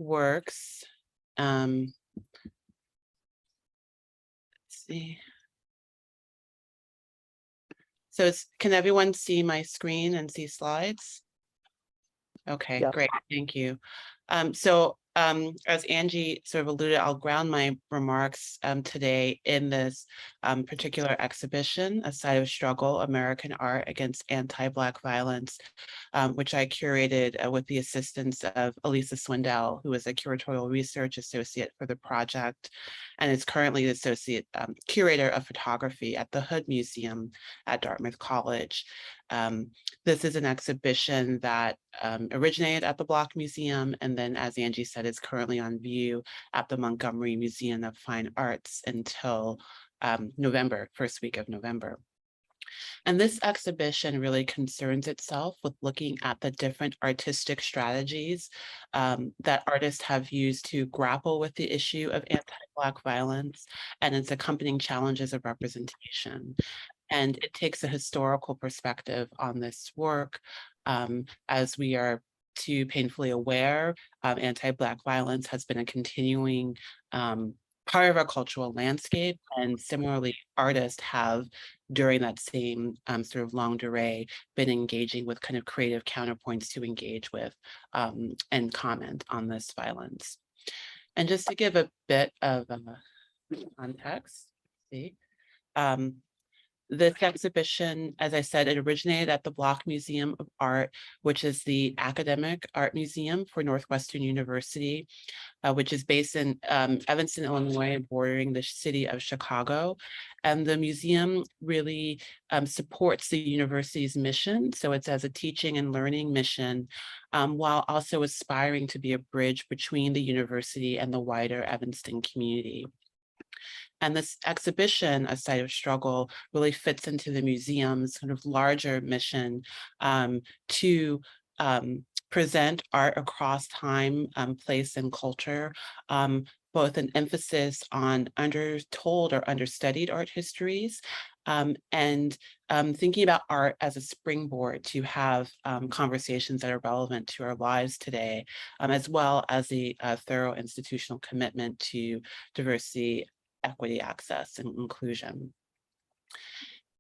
works. Let's see. So can everyone see my screen and see slides? Okay, Yep. great, thank you. As Angie sort of alluded, I'll ground my remarks today in this particular exhibition, A Site of Struggle, American Art Against Anti-Black Violence, which I curated with the assistance of Elisa Swindell, who is a curatorial research associate for the project, and is currently the associate curator of photography at the Hood Museum at Dartmouth College. This is an exhibition that originated at the Block Museum, and then, as Angie said, is currently on view at the Montgomery Museum of Fine Arts until November, first week of November. And this exhibition really concerns itself with looking at the different artistic strategies that artists have used to grapple with the issue of anti-Black violence and its accompanying challenges of representation. And it takes a historical perspective on this work. As we are too painfully aware, anti-Black violence has been a continuing part of our cultural landscape, and similarly, artists have, during that same sort of longue durée, been engaging with kind of creative counterpoints to engage with and comment on this violence. And just to give a bit of context, this exhibition, as I said, it originated at the Block Museum of Art, which is the academic art museum for Northwestern University, which is based in Evanston, Illinois, bordering the city of Chicago. And the museum really supports the university's mission. So it's as a teaching and learning mission, while also aspiring to be a bridge between the university and the wider Evanston community. And this exhibition, A Site of Struggle, really fits into the museum's kind of larger mission to present art across time, place, and culture, both an emphasis on undertold or understudied art histories, and thinking about art as a springboard to have conversations that are relevant to our lives today, as well as the thorough institutional commitment to diversity, equity, access, and inclusion.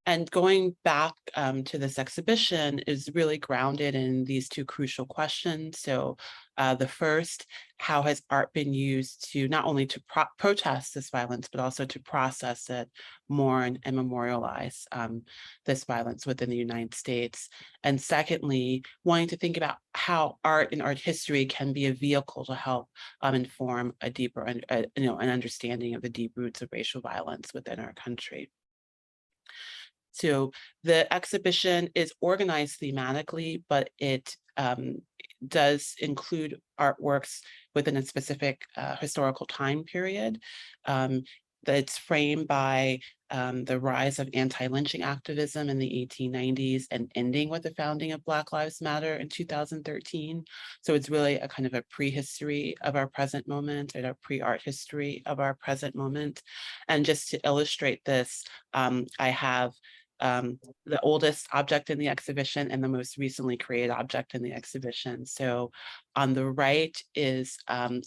And going back to this exhibition is really grounded in these two crucial questions. So the first, how has art been used to not only to protest this violence, but also to process it, mourn, and memorialize this violence within the United States? And secondly, wanting to think about how art and art history can be a vehicle to help inform a deeper, an understanding of the deep roots of racial violence within our country. So the exhibition is organized thematically, but it does include artworks within a specific historical time period. That's framed by the rise of anti-lynching activism in the 1890s and ending with the founding of Black Lives Matter in 2013. So it's really a kind of a prehistory of our present moment and a pre-art history of our present moment. And just to illustrate this, I have the oldest object in the exhibition and the most recently created object in the exhibition. So on the right is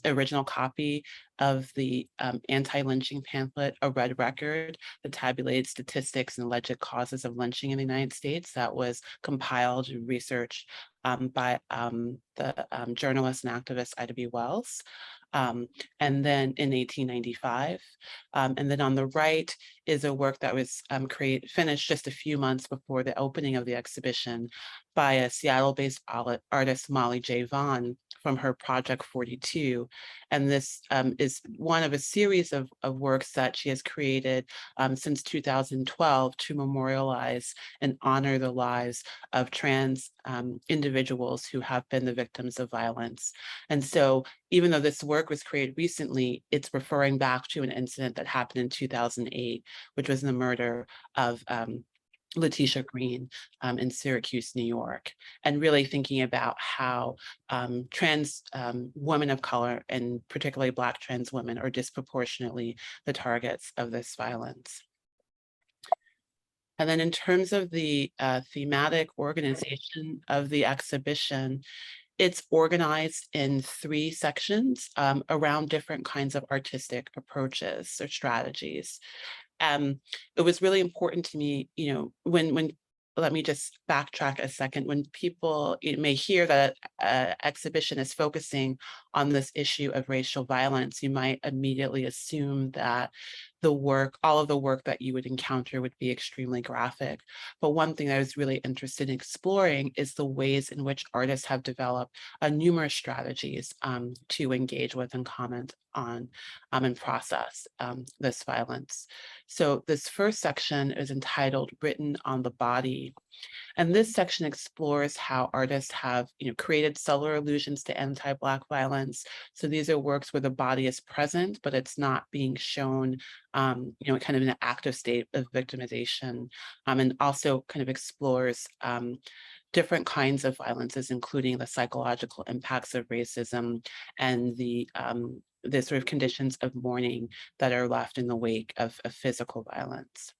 original copy of the anti-lynching pamphlet, A Red Record, that tabulated statistics and alleged causes of lynching in the United States. That was compiled and researched by the journalist and activist Ida B. Wells. And then in 1895. And then on the right is a work that was finished just a few months before the opening of the exhibition by a Seattle-based artist, Molly J. Vaughn, from her Project 42. And this is one of a series of works that she has created since 2012 to memorialize and honor the lives of trans individuals who have been the victims of violence. And so even though this work was created recently, it's referring back to an incident that happened in 2008, which was the murder of Letitia Green in Syracuse, New York, and really thinking about how trans women of color, and particularly Black trans women, are disproportionately the targets of this violence. And then in terms of the thematic organization of the exhibition, It's organized in 3 sections around different kinds of artistic approaches or strategies. It was really important to me, when let me just backtrack a second. When people may hear that exhibition is focusing on this issue of racial violence, you might immediately assume that all of the work that you would encounter would be extremely graphic. But one thing I was really interested in exploring is the ways in which artists have developed numerous strategies to engage with and comment on and process this violence. So this first section is entitled Written on the Body. And this section explores how artists have, created subtle allusions to anti-Black violence. So these are works where the body is present, but it's not being shown, kind of in an active state of victimization, and also kind of explores different kinds of violences, including the psychological impacts of racism and the sort of conditions of mourning that are left in the wake of physical violence.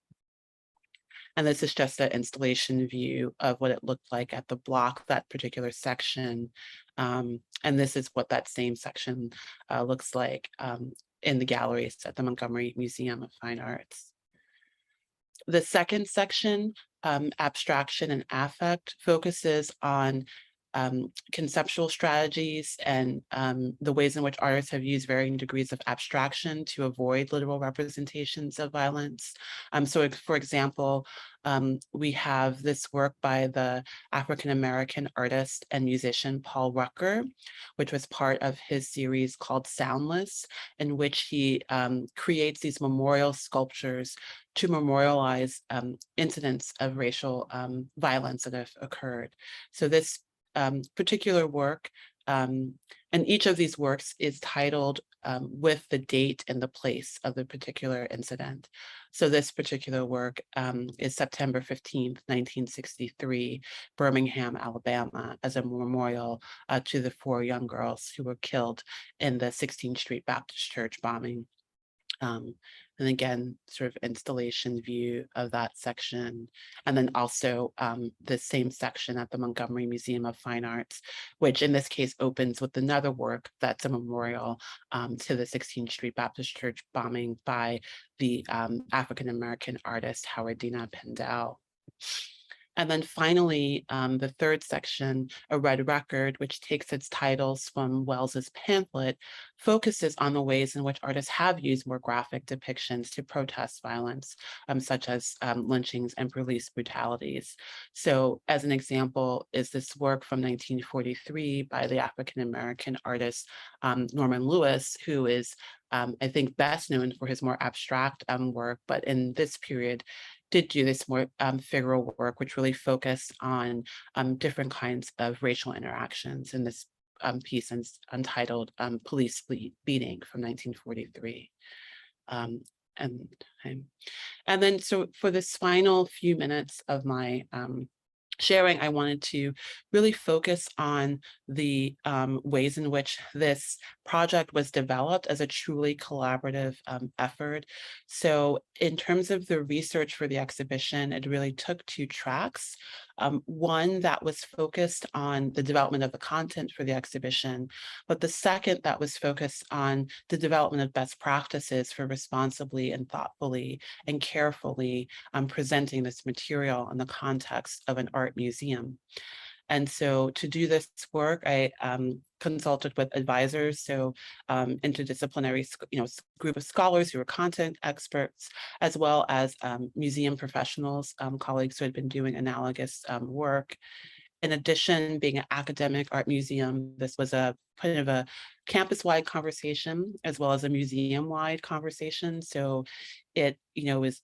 And this is just an installation view of what it looked like at the block, that particular section. And this is what that same section looks like in the galleries at the Montgomery Museum of Fine Arts. The second section, Abstraction and Affect, focuses on conceptual strategies and the ways in which artists have used varying degrees of abstraction to avoid literal representations of violence. So for example, we have this work by the African-American artist and musician Paul Rucker, which was part of his series called Soundless, in which he creates these memorial sculptures to memorialize incidents of racial violence that have occurred. So this particular work, and each of these works is titled with the date and the place of the particular incident. So this particular work is September 15th, 1963, Birmingham, Alabama, as a memorial to the 4 young girls who were killed in the 16th Street Baptist Church bombing. And again, sort of installation view of that section. And then also the same section at the Montgomery Museum of Fine Arts, which in this case opens with another work that's a memorial to the 16th Street Baptist Church bombing by the African-American artist Howard Dina Pendell. And then finally, the third section, A Red Record, which takes its titles from Wells's pamphlet, focuses on the ways in which artists have used more graphic depictions to protest violence, such as lynchings and police brutalities. So as an example is this work from 1943 by the African-American artist Norman Lewis, who is, I think, best known for his more abstract work, but in this period, did do this more figural work, which really focused on different kinds of racial interactions in this piece entitled Police Beating from 1943. And then so for this final few minutes of my sharing, I wanted to really focus on the ways in which this project was developed as a truly collaborative effort. So in terms of the research for the exhibition, it really took 2 tracks. One that was focused on the development of the content for the exhibition, but the second that was focused on the development of best practices for responsibly and thoughtfully and carefully presenting this material in the context of an art museum. And so to do this work, I consulted with advisors, so interdisciplinary, group of scholars who are content experts, as well as museum professionals, colleagues who had been doing analogous work. In addition, being an academic art museum, this was a kind of a campus-wide conversation as well as a museum-wide conversation. So it, was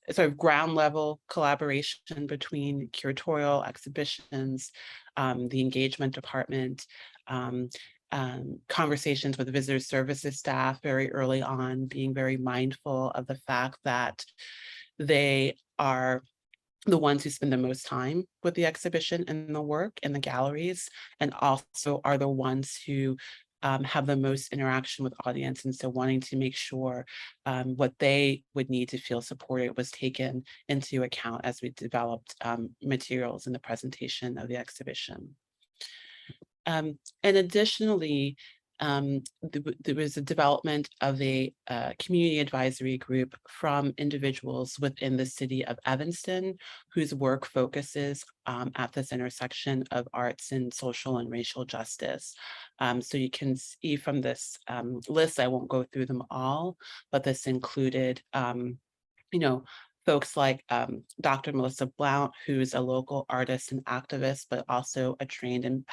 sort of ground level collaboration between curatorial exhibitions, the engagement department, conversations with visitor services staff very early on, being very mindful of the fact that they are the ones who spend the most time with the exhibition and the work in the galleries, and also are the ones who have the most interaction with audience. And so wanting to make sure what they would need to feel supported was taken into account as we developed materials in the presentation of the exhibition. And additionally, there was a development of a community advisory group from individuals within the city of Evanston, whose work focuses at this intersection of arts and social and racial justice. So you can see from this list, I won't go through them all, but this included you know, folks like Dr. Melissa Blount, who's a local artist and activist, but also a trained and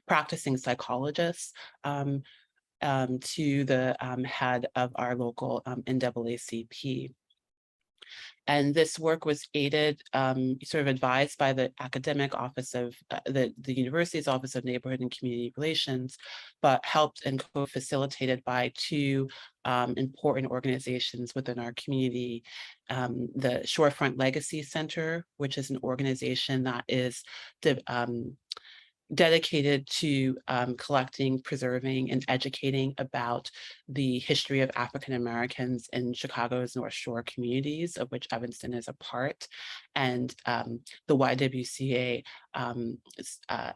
practicing psychologist, to the head of our local NAACP. And this work was aided, sort of advised by the academic office of the university's Office of Neighborhood and Community Relations, but helped and co-facilitated by two important organizations within our community. The Shorefront Legacy Center, which is an organization that is dedicated to collecting, preserving, and educating about the history of African Americans in Chicago's North Shore communities, of which Evanston is a part, and the YWCA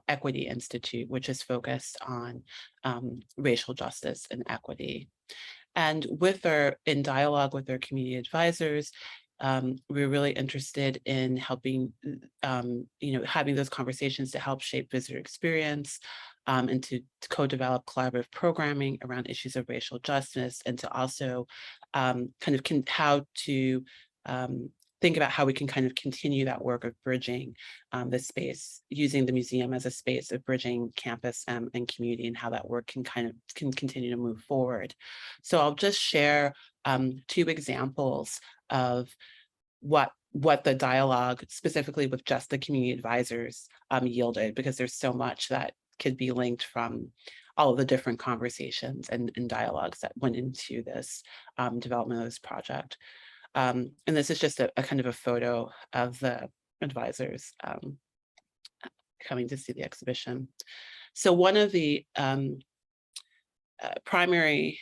Equity Institute, which is focused on racial justice and equity. And in dialogue with our community advisors, we're really interested in helping, having those conversations to help shape visitor experience, and to co-develop collaborative programming around issues of racial justice, and to also how to think about how we can kind of continue that work of bridging the space, using the museum as a space of bridging campus and community, and how that work can continue to move forward. So I'll just share two examples of what the dialogue, specifically with just the community advisors, yielded, because there's so much that could be linked from all of the different conversations and dialogues that went into this development of this project. And this is just a kind of a photo of the advisors coming to see the exhibition. So one of the primary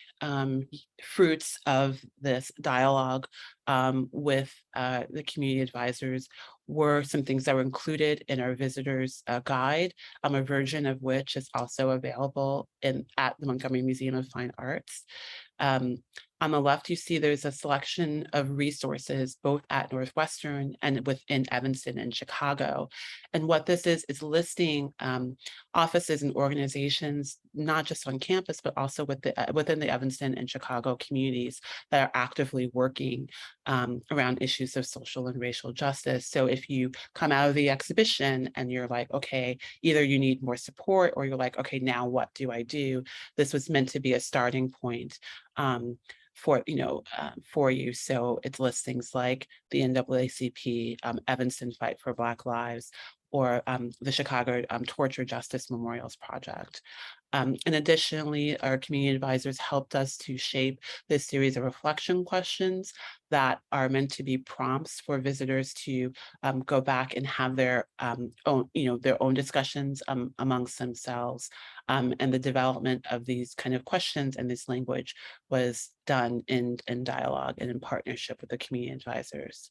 fruits of this dialogue with the community advisors were some things that were included in our visitors guide, a version of which is also available at the Montgomery Museum of Fine Arts. On the left, you see there's a selection of resources both at Northwestern and within Evanston and Chicago. And what this is listing offices and organizations, not just on campus, but also within the Evanston and Chicago communities that are actively working around issues of social and racial justice. So if you come out of the exhibition and you're like, okay, either you need more support or you're like, okay, now what do I do? This was meant to be a starting point for you. So it lists things like the NAACP, Evanston Fight for Black Lives, or the Chicago Torture Justice Memorials Project. And additionally, our community advisors helped us to shape this series of reflection questions that are meant to be prompts for visitors to go back and have their own discussions amongst themselves. And the development of these kind of questions and this language was done in dialogue and in partnership with the community advisors.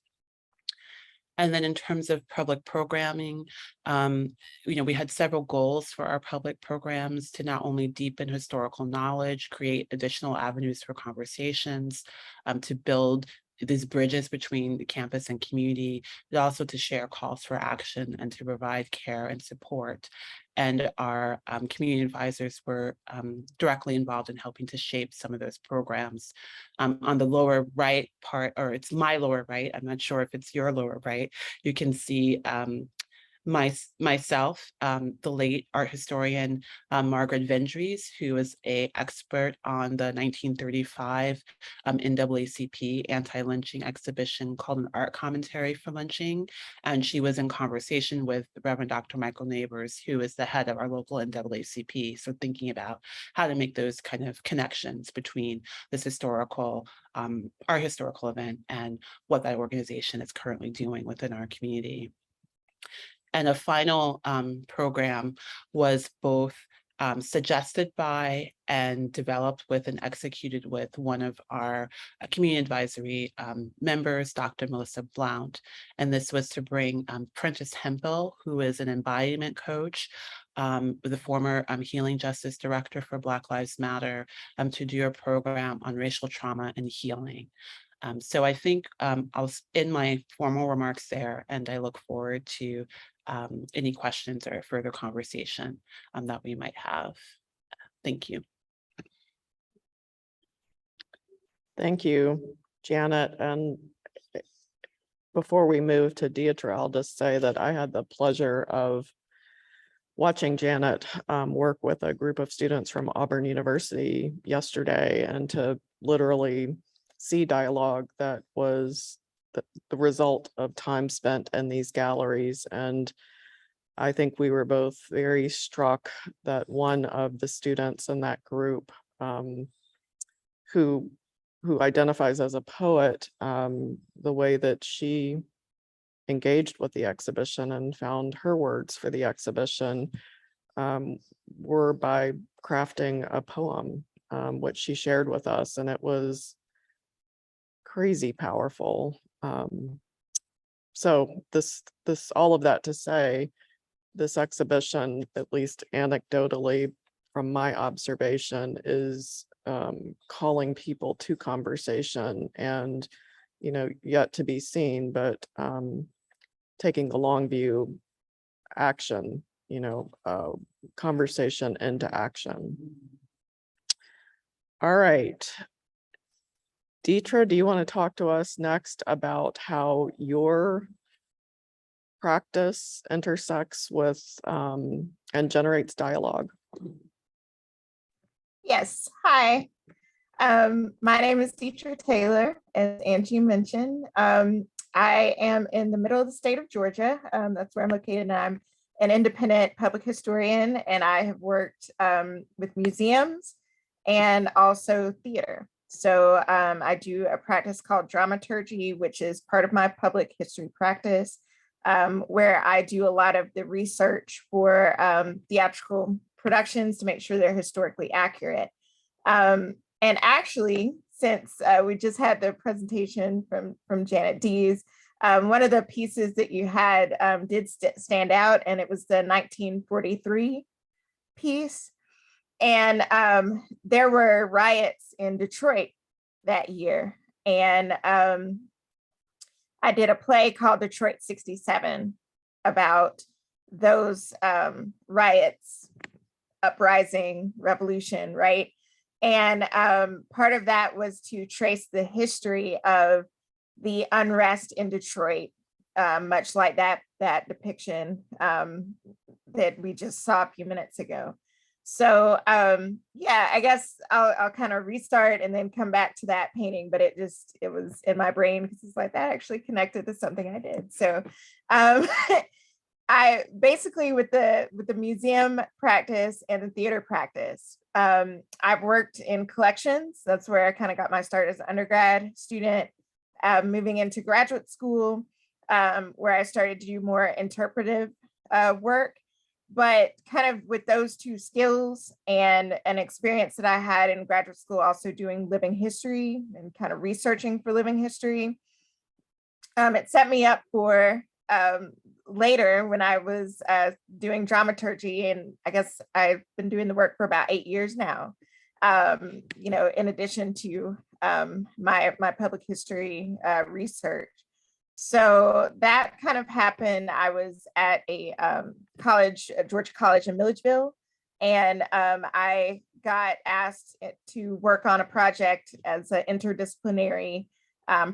And then in terms of public programming, we had several goals for our public programs to not only deepen historical knowledge, create additional avenues for conversations, to build these bridges between the campus and community, but also to share calls for action and to provide care and support. And our community advisors were directly involved in helping to shape some of those programs. On the lower right part, or it's my lower right, I'm not sure if it's your lower right, you can see myself, the late art historian Margaret Vendries, who was an expert on the 1935 NAACP anti-lynching exhibition called An Art Commentary for Lynching. And she was in conversation with the Reverend Dr. Michael Neighbors, who is the head of our local NAACP. So thinking about how to make those kind of connections between this our historical event and what that organization is currently doing within our community. And a final program was both suggested by and developed with and executed with one of our community advisory members, Dr. Melissa Blount. And this was to bring Prentice Hempel, who is an embodiment coach, the former Healing Justice Director for Black Lives Matter, to do a program on racial trauma and healing. So I think I'll end my formal remarks there, and I look forward to any questions or further conversation that we might have. Thank you. Thank you, Janet. And before we move to Dietrah, I'll just say that I had the pleasure of watching Janet work with a group of students from Auburn University yesterday, and to literally see dialogue that was the result of time spent in these galleries. And I think we were both very struck that one of the students in that group who identifies as a poet, the way that she engaged with the exhibition and found her words for the exhibition were by crafting a poem, which she shared with us, and it was crazy powerful. So this all of that to say, this exhibition, at least anecdotally from my observation, is calling people to conversation, and yet to be seen, but taking the long view, action, conversation into action. All right. Dietrah, do you want to talk to us next about how your practice intersects with and generates dialogue? Yes, hi. My name is Dietrah Taylor, as Angie mentioned. I am in the middle of the state of Georgia. That's where I'm located, and I'm an independent public historian, and I have worked with museums and also theater. So I do a practice called dramaturgy, which is part of my public history practice, where I do a lot of the research for theatrical productions to make sure they're historically accurate. And actually, since we just had the presentation from Janet Dees, one of the pieces that you had did stand out, and it was the 1943 piece. And there were riots in Detroit that year. And I did a play called Detroit 67 about those riots, uprising, revolution, right? And part of that was to trace the history of the unrest in Detroit, much like that depiction that we just saw a few minutes ago. So yeah, I guess I'll kind of restart and then come back to that painting, but it was in my brain because it's like that actually connected to something I did. So I basically with the museum practice and the theater practice, I've worked in collections. That's where I kind of got my start as an undergrad student, moving into graduate school, where I started to do more interpretive work. But kind of with those two skills and an experience that I had in graduate school, also doing living history and kind of researching for living history, it set me up for later when I was doing dramaturgy, and I guess I've been doing the work for about 8 years now, in addition to my public history research. So that kind of happened. I was at a college, Georgia College in Milledgeville, and I got asked to work on a project as an interdisciplinary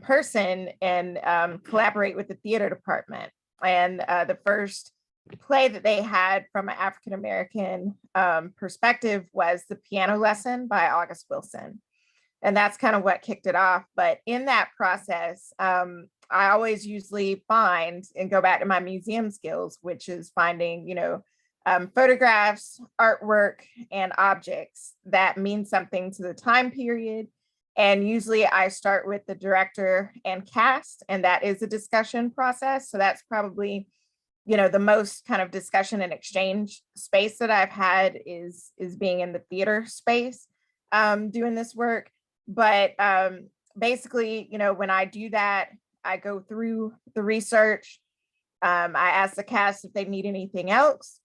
person and collaborate with the theater department. And the first play that they had from an African-American perspective was The Piano Lesson by August Wilson. And that's kind of what kicked it off. But in that process, I always usually find and go back to my museum skills, which is finding, photographs, artwork, and objects that mean something to the time period. And usually I start with the director and cast, and that is a discussion process. So that's probably, the most kind of discussion and exchange space that I've had is being in the theater space, doing this work. But basically, when I do that, I go through the research. I ask the cast if they need anything else.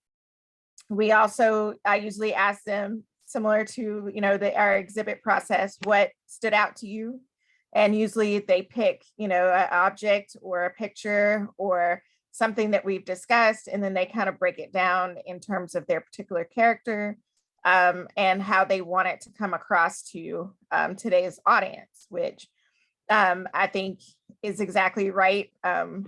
We also, I usually ask them, similar to, our exhibit process, what stood out to you? And usually they pick, an object or a picture or something that we've discussed, and then they kind of break it down in terms of their particular character, and how they want it to come across to today's audience, which I think is exactly right.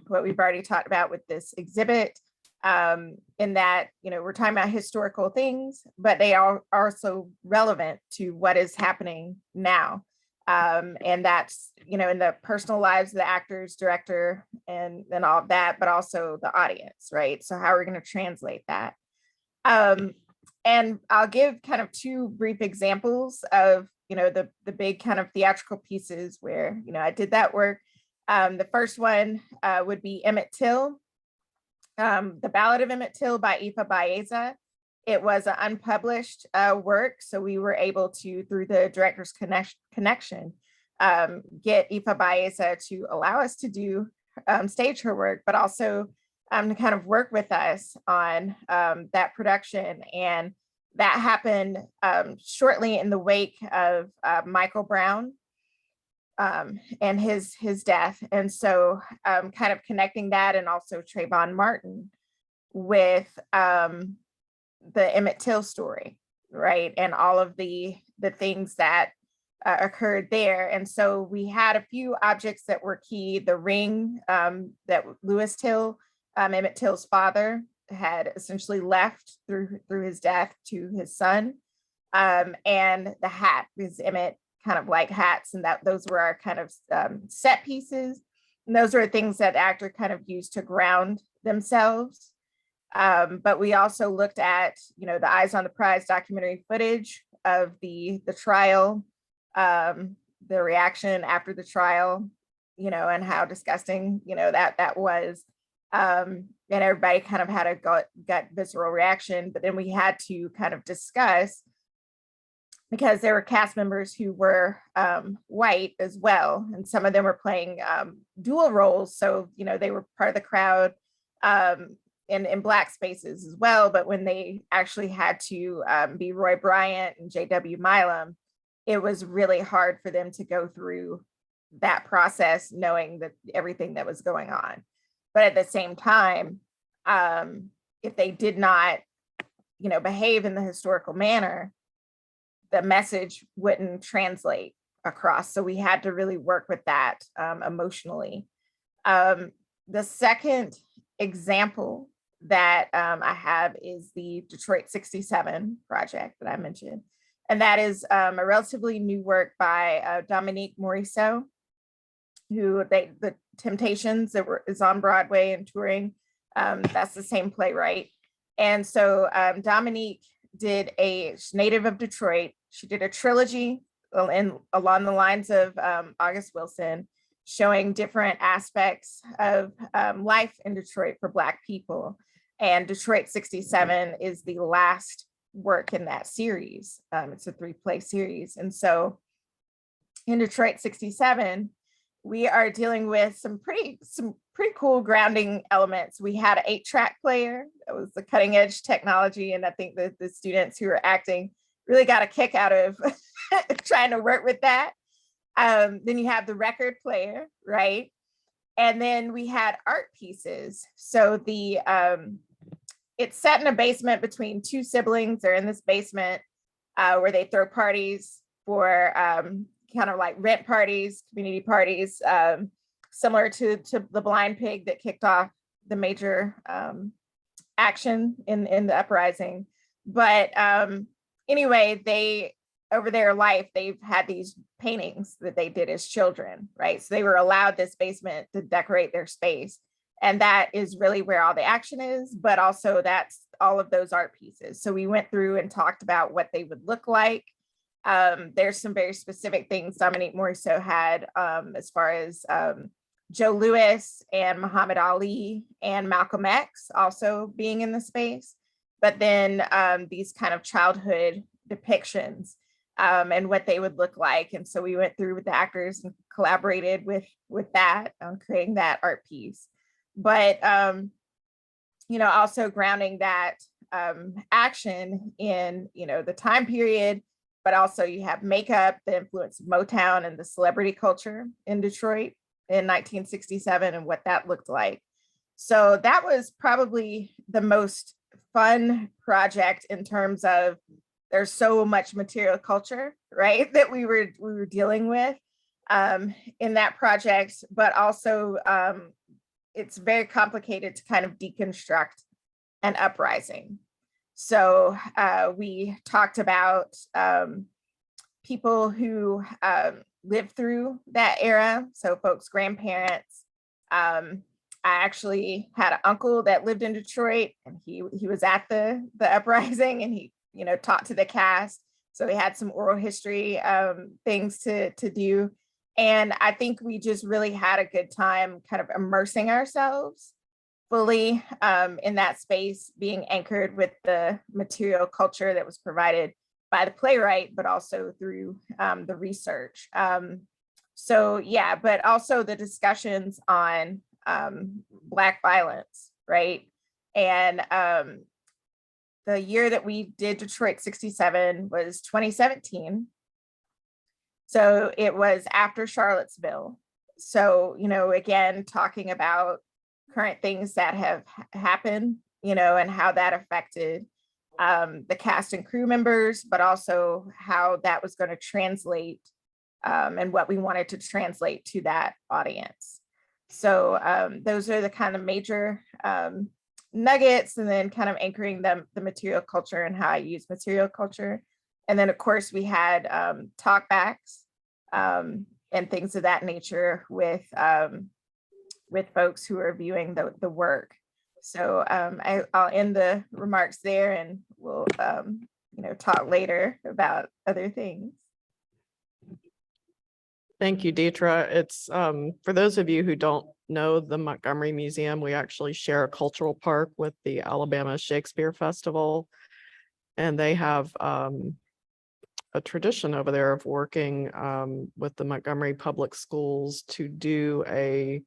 What we've already talked about with this exhibit, in that, we're talking about historical things, but they are also relevant to what is happening now. And that's, in the personal lives of the actors, director, and all of that, but also the audience, right? So how are we going to translate that? And I'll give kind of two brief examples of, the big kind of theatrical pieces where, I did that work. The first one would be Emmett Till, The Ballad of Emmett Till by Ifa Baeza. It was an unpublished work, so we were able to, through the director's connection, get Ifa Baeza to allow us to do stage her work, but also to kind of work with us on that production. And that happened shortly in the wake of Michael Brown and his death. And so kind of connecting that, and also Trayvon Martin, with the Emmett Till story, right? And all of the things that occurred there. And so we had a few objects that were key. The ring that Lewis Till, Emmett Till's father, had essentially left through his death to his son, and the hat, because Emmett kind of like hats, and that those were our kind of set pieces. And those are things that the actor kind of used to ground themselves. But we also looked at, the Eyes on the Prize documentary footage of the trial, the reaction after the trial, and how disgusting, that was. And everybody kind of had a gut visceral reaction. But then we had to kind of discuss, because there were cast members who were white as well, and some of them were playing dual roles. So, they were part of the crowd in Black spaces as well. But when they actually had to be Roy Bryant and J.W. Milam, it was really hard for them to go through that process, knowing that everything that was going on. But at the same time, if they did not, behave in the historical manner, the message wouldn't translate across. So we had to really work with that emotionally. The second example that I have is the Detroit 67 project that I mentioned. And that is a relatively new work by Dominique Morisseau, who the Temptations that is on Broadway and touring. That's the same playwright. And so Dominique did she's native of Detroit. She did a trilogy along the lines of August Wilson, showing different aspects of life in Detroit for Black people. And Detroit 67 is the last work in that series. It's a 3-play series. And so in Detroit 67, we are dealing with some pretty cool grounding elements. We had an 8-track player. That was the cutting edge technology. And I think that the students who were acting really got a kick out of trying to work with that. Then you have the record player, right? And then we had art pieces. So it's set in a basement between two siblings. They're in this basement where they throw parties for kind of like rent parties, community parties, similar to the Blind Pig that kicked off the major action in the uprising. But anyway, over their life, they've had these paintings that they did as children, right? So they were allowed this basement to decorate their space. And that is really where all the action is, but also that's all of those art pieces. So we went through and talked about what they would look like. There's some very specific things Dominique Morisseau had as far as Joe Louis and Muhammad Ali and Malcolm X also being in the space. But then these kind of childhood depictions and what they would look like. And so we went through with the actors and collaborated with that on creating that art piece. But, also grounding that action in, the time period, but also you have makeup, the influence of Motown and the celebrity culture in Detroit in 1967 and what that looked like. So that was probably the most fun project in terms of there's so much material culture, right, that we were dealing with in that project, but also it's very complicated to kind of deconstruct an uprising. So we talked about people who lived through that era, so folks' grandparents. I actually had an uncle that lived in Detroit, and he was at the uprising, and he taught to the cast. So we had some oral history things to do. And I think we just really had a good time kind of immersing ourselves fully in that space, being anchored with the material culture that was provided by the playwright, but also through the research. So yeah, but also the discussions on Black violence, right? And the year that we did Detroit 67 was 2017. So it was after Charlottesville. So, again, talking about current things that have happened, and how that affected the cast and crew members, but also how that was going to translate and what we wanted to translate to that audience. So those are the kind of major nuggets, and then kind of anchoring the material culture and how I use material culture. And then, of course, we had talkbacks and things of that nature with folks who are viewing the work. So I'll end the remarks there, and we'll talk later about other things. Thank you, Dietrah. It's for those of you who don't know the Montgomery Museum, we actually share a cultural park with the Alabama Shakespeare Festival, and they have a tradition over there of working with the Montgomery Public Schools to do a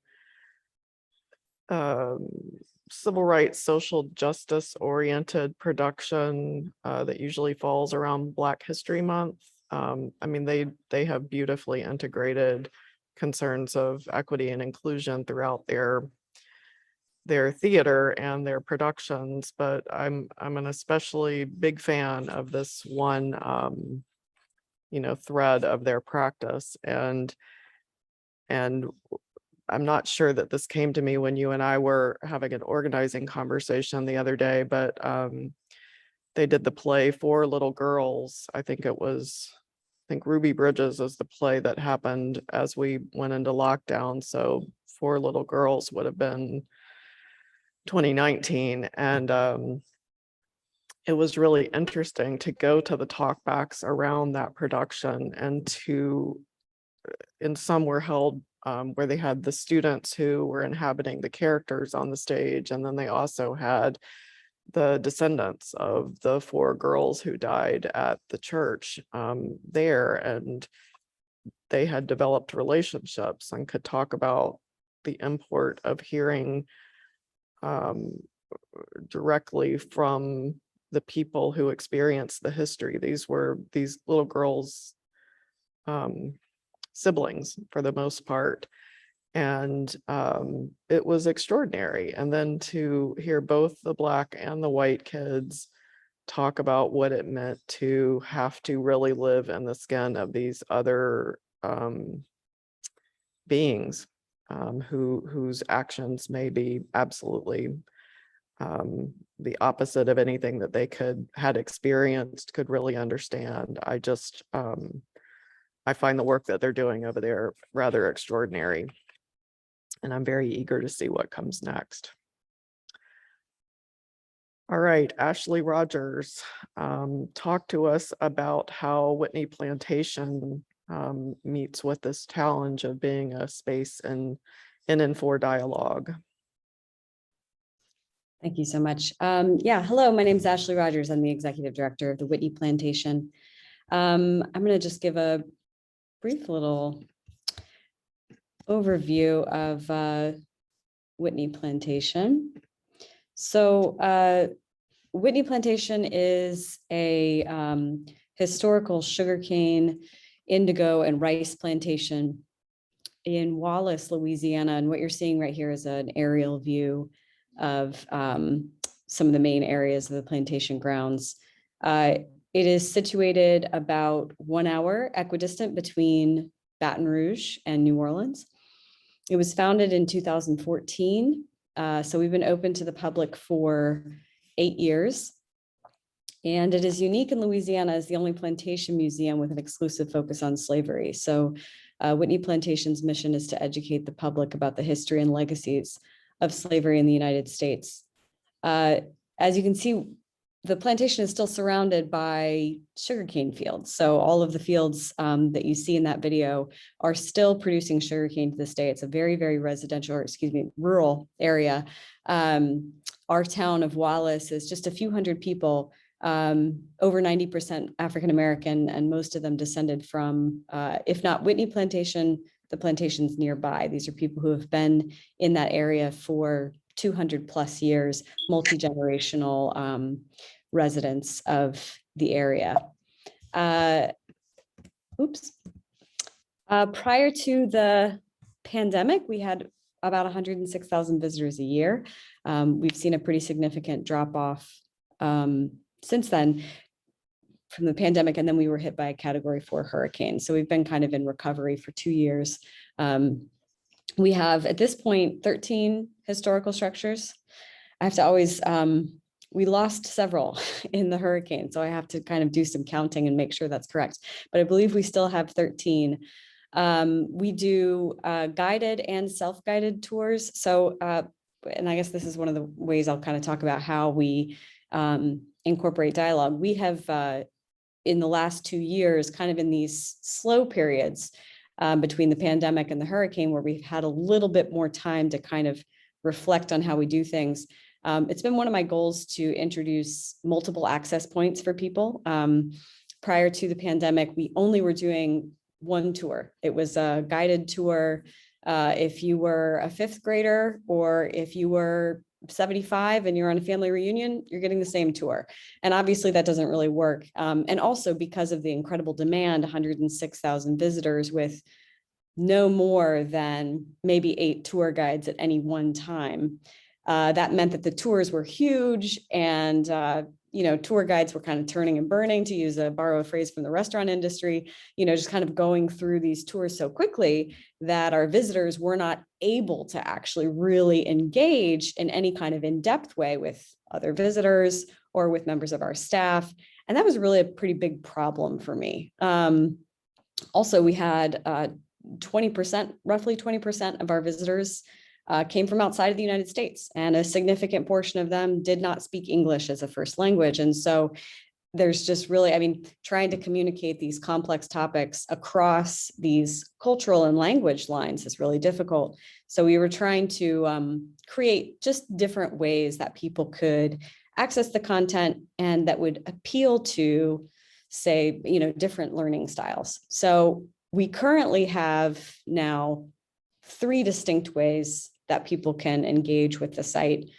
civil rights, social justice oriented production that usually falls around Black History Month. I mean, they have beautifully integrated concerns of equity and inclusion throughout their theater and their productions, but I'm an especially big fan of this one thread of their practice, and I'm not sure that this came to me when you and I were having an organizing conversation the other day, but they did the play Four Little Girls. I think Ruby Bridges is the play that happened as we went into lockdown. So Four Little Girls would have been 2019. And it was really interesting to go to the talkbacks around that production, and and some were held where they had the students who were inhabiting the characters on the stage. And then they also had the descendants of the four girls who died at the church there. And they had developed relationships and could talk about the import of hearing directly from the people who experienced the history. These were these little girls' siblings for the most part. And it was extraordinary. And then to hear both the Black and the white kids talk about what it meant to have to really live in the skin of these other beings whose actions may be absolutely the opposite of anything that they had experienced, could really understand. I find the work that they're doing over there rather extraordinary, and I'm very eager to see what comes next. All right, Ashley Rogers, talk to us about how Whitney Plantation meets with this challenge of being a space in and for dialogue. Thank you so much. Hello, my name is Ashley Rogers. I'm the executive director of the Whitney Plantation. I'm going to just give a brief little overview of Whitney Plantation. So Whitney Plantation is a historical sugarcane, indigo, and rice plantation in Wallace, Louisiana. And what you're seeing right here is an aerial view of some of the main areas of the plantation grounds. It is situated about 1 hour equidistant between Baton Rouge and New Orleans. It was founded in 2014. So we've been open to the public for 8 years. And it is unique in Louisiana as the only plantation museum with an exclusive focus on slavery. So Whitney Plantation's mission is to educate the public about the history and legacies of slavery in the United States. As you can see, the plantation is still surrounded by sugarcane fields. So all of the fields that you see in that video are still producing sugarcane to this day. It's a very, very residential, or excuse me, rural area. Our town of Wallace is just a few hundred people, over 90% African-American, and most of them descended from, if not Whitney Plantation, the plantations nearby. These are people who have been in that area for 200 plus years, multi-generational residents of the area. Prior to the pandemic, we had about 106,000 visitors a year. We've seen a pretty significant drop off since then from the pandemic, and then we were hit by a Category 4 hurricane. So we've been kind of in recovery for 2 years. We have at this point 13 historical structures. I have to always, we lost several in the hurricane, so I have to kind of do some counting and make sure that's correct. But I believe we still have 13. We do guided and self-guided tours. So, and I guess this is one of the ways I'll kind of talk about how we incorporate dialogue. We have, in the last 2 years, kind of in these slow periods between the pandemic and the hurricane, where we've had a little bit more time to kind of reflect on how we do things. It's been one of my goals to introduce multiple access points for people. Prior to the pandemic, we only were doing one tour. It was a guided tour. If you were a 5th grader, or if you were 75 and you're on a family reunion, you're getting the same tour. And obviously that doesn't really work. And also because of the incredible demand, 106,000 visitors with no more than maybe 8 tour guides at any one time. That meant that the tours were huge, and tour guides were kind of turning and burning, to borrow a phrase from the restaurant industry, just kind of going through these tours so quickly that our visitors were not able to actually really engage in any kind of in-depth way with other visitors or with members of our staff. And that was really a pretty big problem for me. Also, we had 20%, roughly 20% of our visitors came from outside of the United States, and a significant portion of them did not speak English as a first language. And so there's just really, trying to communicate these complex topics across these cultural and language lines is really difficult. So we were trying to create just different ways that people could access the content and that would appeal to, say, different learning styles. So we currently have now 3 distinct ways that people can engage with the site.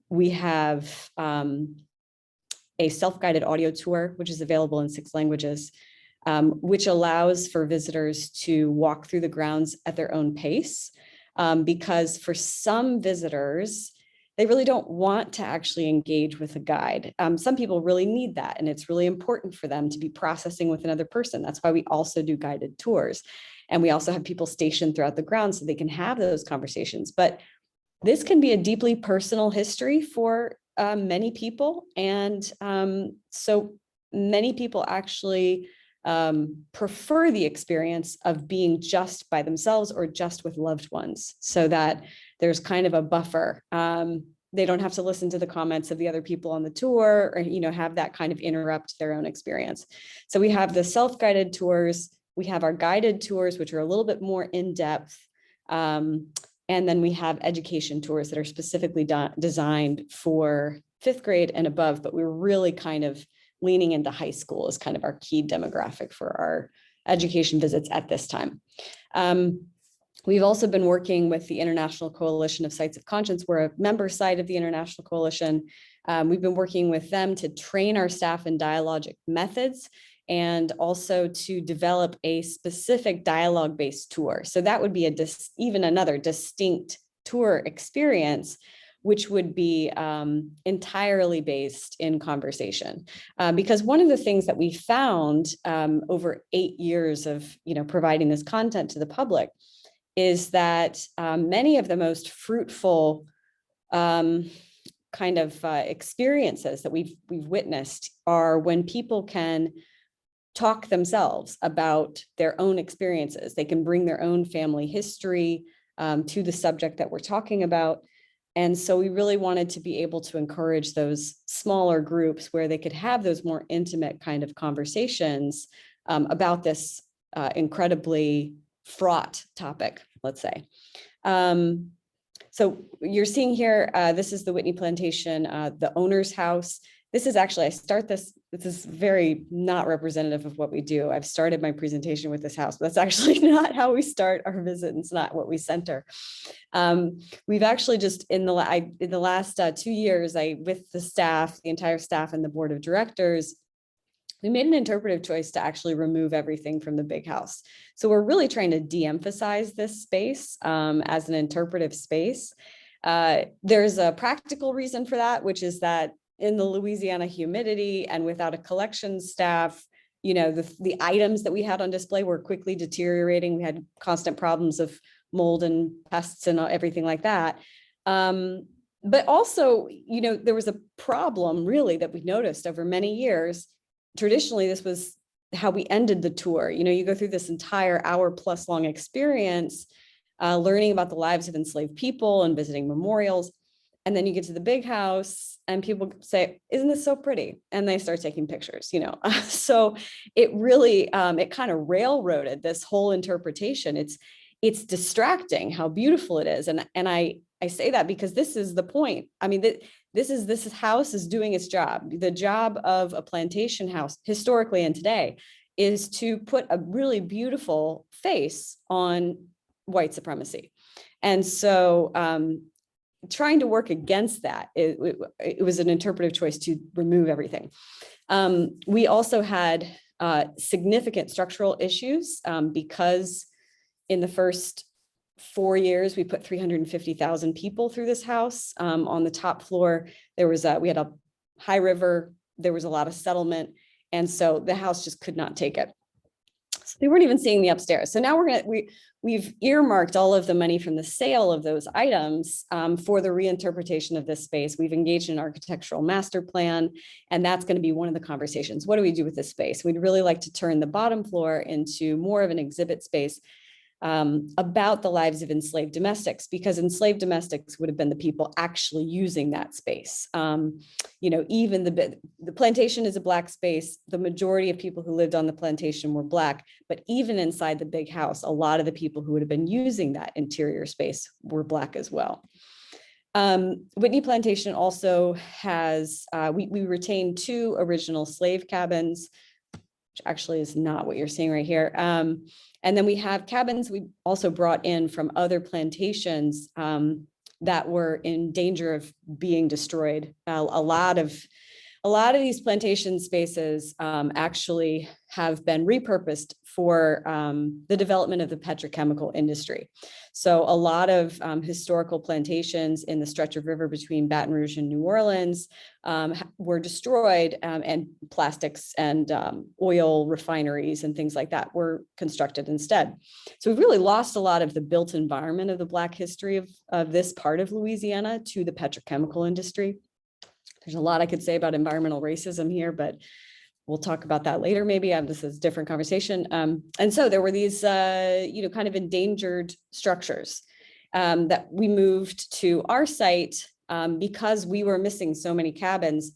We have a self-guided audio tour, which is available in 6 languages, which allows for visitors to walk through the grounds at their own pace. Because for some visitors, they really don't want to actually engage with a guide. Some people really need that, and it's really important for them to be processing with another person. That's why we also do guided tours. And we also have people stationed throughout the grounds so they can have those conversations. But this can be a deeply personal history for many people. And so many people actually prefer the experience of being just by themselves or just with loved ones, so that there's kind of a buffer. They don't have to listen to the comments of the other people on the tour, or have that kind of interrupt their own experience. So we have the self-guided tours. We have our guided tours, which are a little bit more in-depth. And then we have education tours that are specifically designed for 5th grade and above, but we're really kind of leaning into high school as kind of our key demographic for our education visits at this time. We've also been working with the International Coalition of Sites of Conscience. We're a member site of the International Coalition. We've been working with them to train our staff in dialogic methods and also to develop a specific dialogue-based tour. So that would be even another distinct tour experience, which would be entirely based in conversation. Because one of the things that we found over 8 years of providing this content to the public is that many of the most fruitful experiences that we've witnessed are when people can talk themselves about their own experiences. They can bring their own family history to the subject that we're talking about. And so we really wanted to be able to encourage those smaller groups where they could have those more intimate kind of conversations about this incredibly fraught topic, let's say. So you're seeing here, this is the Whitney Plantation, the owner's house. This is actually, this is very not representative of what we do. I've started my presentation with this house, but that's actually not how we start our visit. And it's not what we center. We've actually just in the last 2 years, with the staff, the entire staff and the board of directors, we made an interpretive choice to actually remove everything from the big house. So we're really trying to de-emphasize this space as an interpretive space. There's a practical reason for that, which is that in the Louisiana humidity and without a collections staff, the items that we had on display were quickly deteriorating. We had constant problems of mold and pests and everything like that. But also, there was a problem really that we noticed over many years. Traditionally, this was how we ended the tour. You go through this entire hour-plus long experience, learning about the lives of enslaved people and visiting memorials. And then you get to the big house and people say, isn't this so pretty? And they start taking pictures, So it really, it kind of railroaded this whole interpretation. It's distracting how beautiful it is. And I say that because this is the point. I mean, this house is doing its job. The job of a plantation house historically and today is to put a really beautiful face on white supremacy. And so trying to work against that, it was an interpretive choice to remove everything. We also had significant structural issues because in the first 4 years, we put 350,000 people through this house. On the top floor, we had a high river, there was a lot of settlement, and so the house just could not take it. So they weren't even seeing the upstairs. So now we've earmarked all of the money from the sale of those items for the reinterpretation of this space. We've engaged an architectural master plan, and that's going to be one of the conversations. What do we do with this space? We'd really like to turn the bottom floor into more of an exhibit space about the lives of enslaved domestics, because enslaved domestics would have been the people actually using that space. Even the plantation is a Black space. The majority of people who lived on the plantation were Black, but even inside the big house, a lot of the people who would have been using that interior space were Black as well. Whitney Plantation also has, we retained 2 original slave cabins, which actually is not what you're seeing right here. And then we have cabins we also brought in from other plantations that were in danger of being destroyed. A lot of these plantation spaces actually have been repurposed for the development of the petrochemical industry. So a lot of historical plantations in the stretch of river between Baton Rouge and New Orleans were destroyed, and plastics and oil refineries and things like that were constructed instead. So we've really lost a lot of the built environment of the Black history of this part of Louisiana to the petrochemical industry. There's a lot I could say about environmental racism here, but we'll talk about that later. Maybe this is a different conversation. And so there were these, kind of endangered structures that we moved to our site because we were missing so many cabins.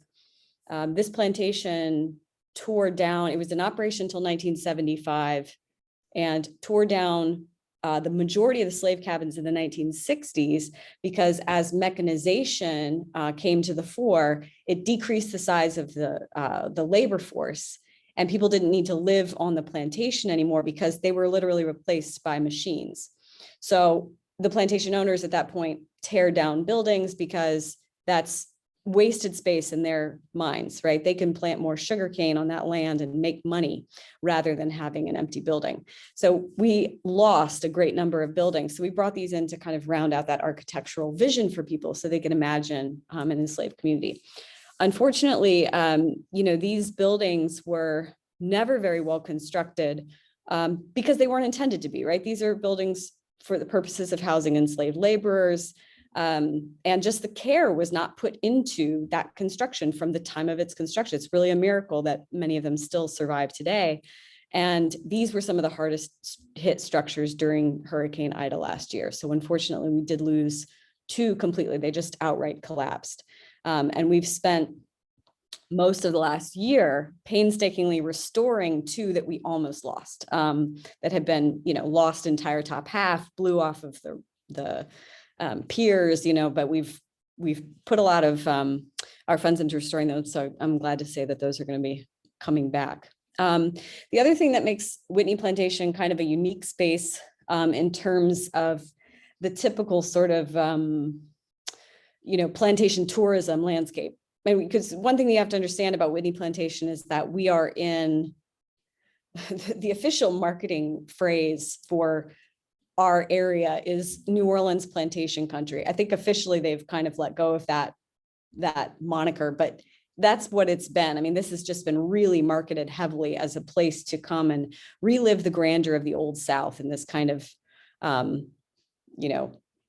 This plantation tore down. It was in operation until 1975 and tore down the majority of the slave cabins in the 1960s, because as mechanization came to the fore, it decreased the size of the labor force, and people didn't need to live on the plantation anymore because they were literally replaced by machines. So the plantation owners at that point tear down buildings because that's wasted space in their minds, right? They can plant more sugarcane on that land and make money rather than having an empty building. So we lost a great number of buildings. So we brought these in to kind of round out that architectural vision for people so they can imagine an enslaved community. Unfortunately, these buildings were never very well constructed because they weren't intended to be, right? These are buildings for the purposes of housing enslaved laborers. And just the care was not put into that construction from the time of its construction. It's really a miracle that many of them still survive today. And these were some of the hardest hit structures during Hurricane Ida last year. So unfortunately, we did lose 2 completely. They just outright collapsed. And we've spent most of the last year painstakingly restoring 2 that we almost lost, that had been, lost entire top half, blew off of the piers, but we've put a lot of our funds into restoring those. So I'm glad to say that those are going to be coming back. The other thing that makes Whitney Plantation kind of a unique space in terms of the typical sort of, plantation tourism landscape. Because one thing you have to understand about Whitney Plantation is that we are in the official marketing phrase for our area is New Orleans plantation country. I think officially they've kind of let go of that moniker, but that's what it's been. I mean, this has just been really marketed heavily as a place to come and relive the grandeur of the Old South in this kind of,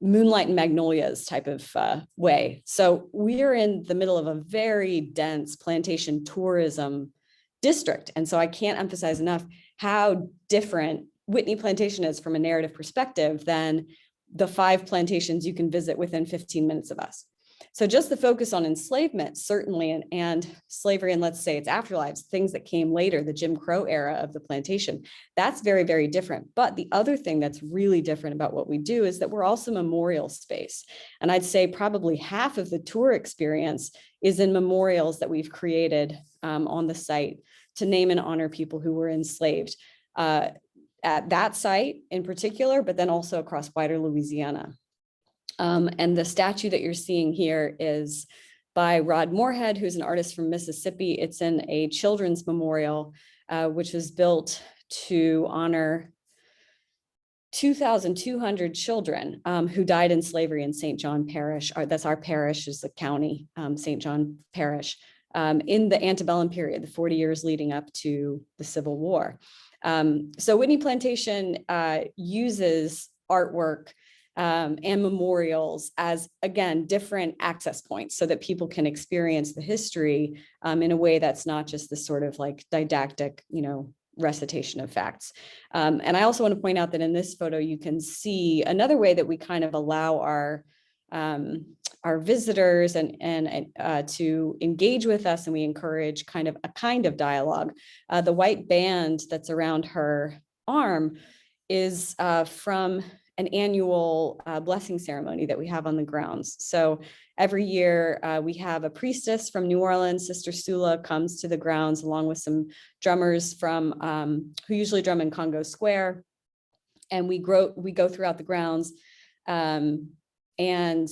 moonlight and magnolias type of way. So we are in the middle of a very dense plantation tourism district. And so I can't emphasize enough how different Whitney Plantation is from a narrative perspective than the 5 plantations you can visit within 15 minutes of us. So just the focus on enslavement, certainly, and slavery, and let's say its afterlives, things that came later, the Jim Crow era of the plantation, that's very, very different. But the other thing that's really different about what we do is that we're also memorial space. And I'd say probably half of the tour experience is in memorials that we've created on the site to name and honor people who were enslaved at that site in particular, but then also across wider Louisiana. And the statue that you're seeing here is by Rod Moorhead, who's an artist from Mississippi. It's in a children's memorial, which was built to honor 2,200 children who died in slavery in St. John Parish. That's our parish, is the county, St. John Parish, in the antebellum period, the 40 years leading up to the Civil War. So Whitney Plantation uses artwork and memorials as, again, different access points so that people can experience the history in a way that's not just this sort of like didactic, recitation of facts. And I also want to point out that in this photo, you can see another way that we kind of allow our visitors and to engage with us, and we encourage a kind of dialogue. The white band that's around her arm is from an annual blessing ceremony that we have on the grounds. So every year we have a priestess from New Orleans, Sister Sula, comes to the grounds along with some drummers from who usually drum in Congo Square. And we go throughout the grounds and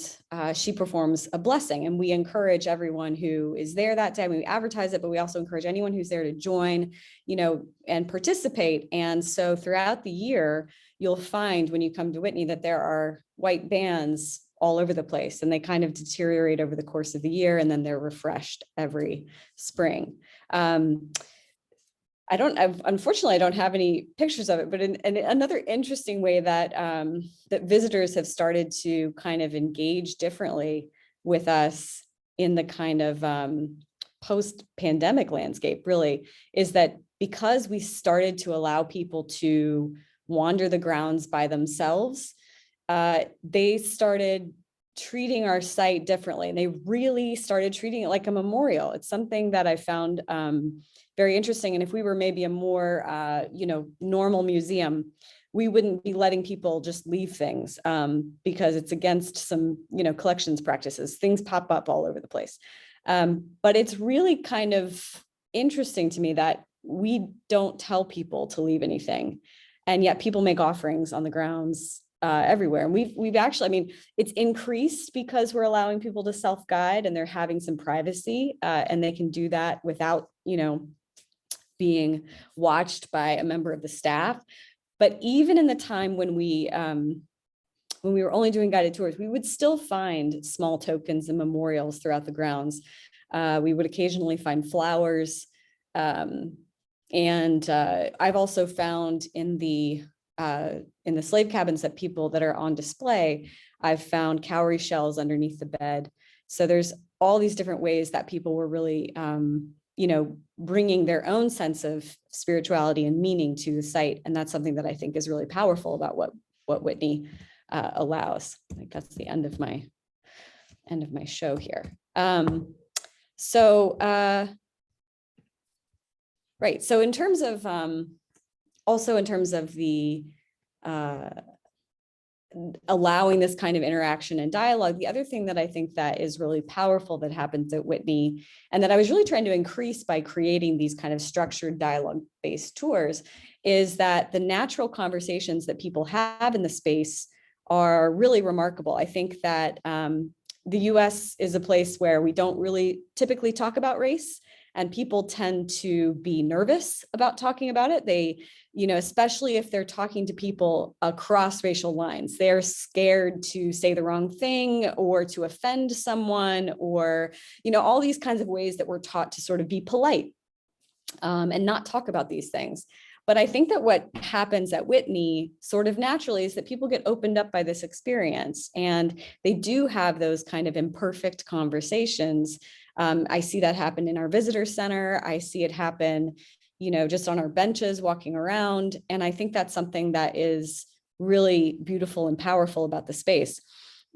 she performs a blessing. And we encourage everyone who is there that day. We advertise it, but we also encourage anyone who's there to join, and participate. And so throughout the year, you'll find when you come to Whitney that there are white bands all over the place, and they kind of deteriorate over the course of the year, and then they're refreshed every spring. Unfortunately, I don't have any pictures of it, but another interesting way that that visitors have started to kind of engage differently with us in the kind of post-pandemic landscape really is that because we started to allow people to wander the grounds by themselves, they started treating our site differently. And they really started treating it like a memorial. It's something that I found very interesting. And if we were maybe a more, normal museum, we wouldn't be letting people just leave things because it's against some, collections practices. Things pop up all over the place. But it's really kind of interesting to me that we don't tell people to leave anything. And yet people make offerings on the grounds everywhere. And we've actually, I mean, it's increased because we're allowing people to self-guide and they're having some privacy, and they can do that without, you know, being watched by a member of the staff. But even in the time when we were only doing guided tours, we would still find small tokens and memorials throughout the grounds. We would occasionally find flowers. And I've also found in the slave cabins that people that are on display, I've found cowrie shells underneath the bed. So there's all these different ways that people were really, you know, bringing their own sense of spirituality and meaning to the site. And that's something that I think is really powerful about what Whitney allows. I think that's the end of my show here. Right. So in terms of also in terms of the allowing this kind of interaction and dialogue, the other thing that I think that is really powerful that happens at Whitney, and that I was really trying to increase by creating these kind of structured dialogue-based tours, is that the natural conversations that people have in the space are really remarkable. I think that the US is a place where we don't really typically talk about race, and people tend to be nervous about talking about it. They, you know, especially if they're talking to people across racial lines, they're scared to say the wrong thing or to offend someone, or, you know, all these kinds of ways that we're taught to sort of be polite and not talk about these things. But I think that what happens at Whitney sort of naturally is that people get opened up by this experience, and they do have those kind of imperfect conversations. I see that happen in our visitor center. I see it happen, you know, just on our benches walking around. And I think that's something that is really beautiful and powerful about the space.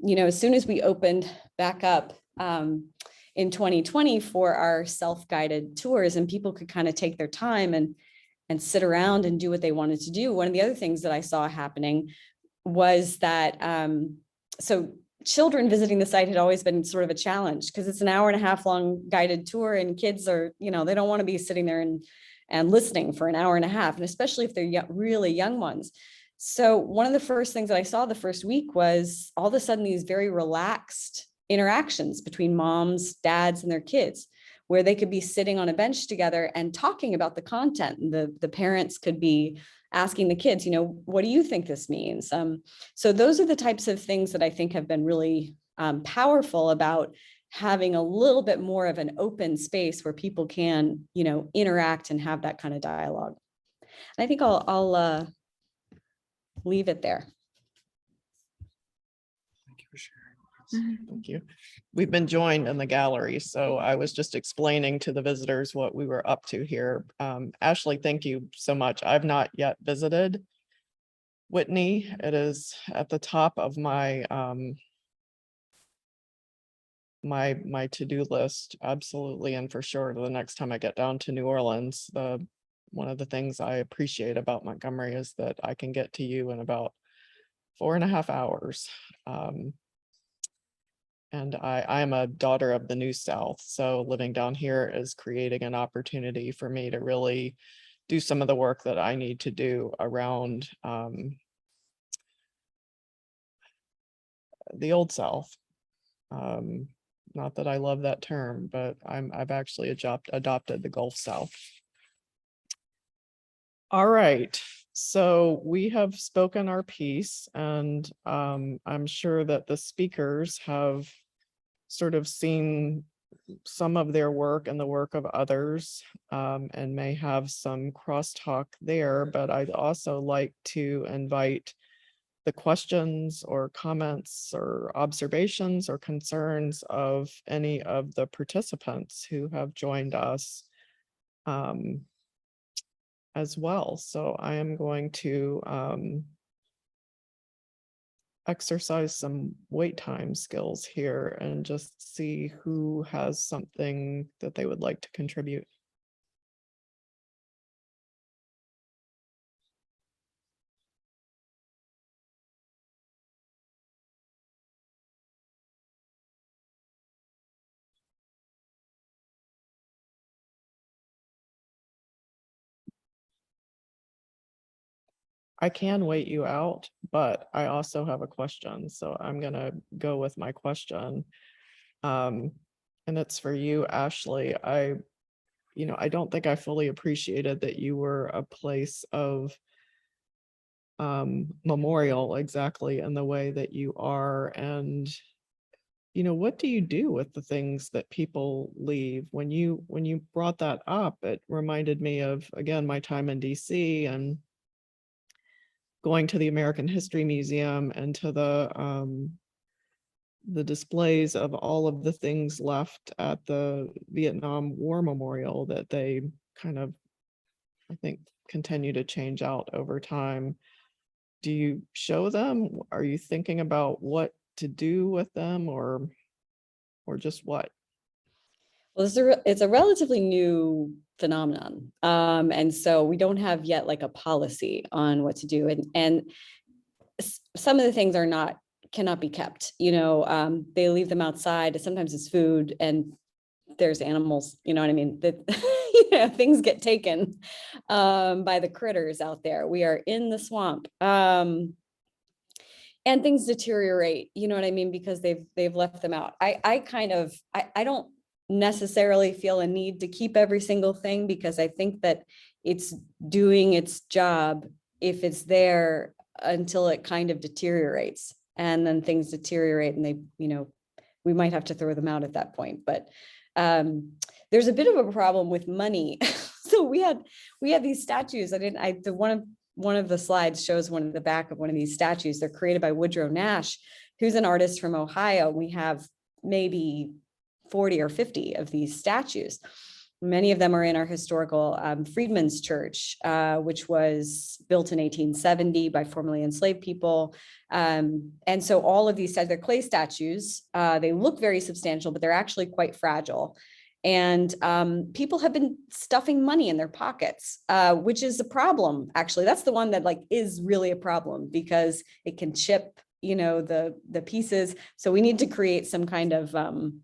You know, as soon as we opened back up in 2020 for our self-guided tours, and people could kind of take their time and sit around and do what they wanted to do, one of the other things that I saw happening was that, so children visiting the site had always been sort of a challenge, because it's an hour and a half long guided tour, and kids are, you know, they don't want to be sitting there and listening for an hour and a half, and especially if they're really young ones. So one of the first things that I saw the first week was all of a sudden these very relaxed interactions between moms, dads, and their kids, where they could be sitting on a bench together and talking about the content. And the parents could be asking the kids, you know, what do you think this means? So those are the types of things that I think have been really powerful about having a little bit more of an open space where people can, you know, interact and have that kind of dialogue. And I think I'll leave it there. Thank you for sharing. Thank you. We've been joined in the gallery, so I was just explaining to the visitors what we were up to here. Ashley, thank you so much. I've not yet visited Whitney. It is at the top of my my to-do list, absolutely, and for sure the next time I get down to New Orleans. One of the things I appreciate about Montgomery is that I can get to you in about 4.5 hours. And I am a daughter of the New South, so living down here is creating an opportunity for me to really do some of the work that I need to do around the Old South. Not that I love that term, but I've actually adopted the Gulf South. All right, so we have spoken our piece, and I'm sure that the speakers have sort of seen some of their work and the work of others, and may have some crosstalk there, but I'd also like to invite the questions or comments or observations or concerns of any of the participants who have joined us as well. So I am going to exercise some wait time skills here and just see who has something that they would like to contribute. I can wait you out, but I also have a question, so I'm gonna go with my question. And it's for you, Ashley. I don't think I fully appreciated that you were a place of memorial exactly in the way that you are. And what do you do with the things that people leave? When you brought that up, it reminded me of, again, my time in DC and going to the American History Museum and to the displays of all of the things left at the Vietnam War Memorial that they kind of, I think, continue to change out over time. Do you show them? Are you thinking about what to do with them, or just what? Well, it's a relatively new phenomenon. And so we don't have yet like a policy on what to do. And some of the things cannot be kept, they leave them outside. Sometimes it's food and there's animals, you know what I mean? That things get taken by the critters out there. We are in the swamp. And things deteriorate, you know what I mean? Because they've left them out. I don't necessarily feel a need to keep every single thing, because I think that it's doing its job if it's there until it kind of deteriorates, and then things deteriorate and we might have to throw them out at that point. But there's a bit of a problem with money. So we had these statues. One of the slides shows one of the back of one of these statues. They're created by Woodrow Nash, who's an artist from Ohio. We have maybe 40 or 50 of these statues. Many of them are in our historical Freedmen's Church, which was built in 1870 by formerly enslaved people. And so all of these, they're clay statues. They look very substantial, but they're actually quite fragile. And people have been stuffing money in their pockets, which is a problem. Actually, that's the one that is really a problem, because it can chip, the pieces. So we need to create some kind of, some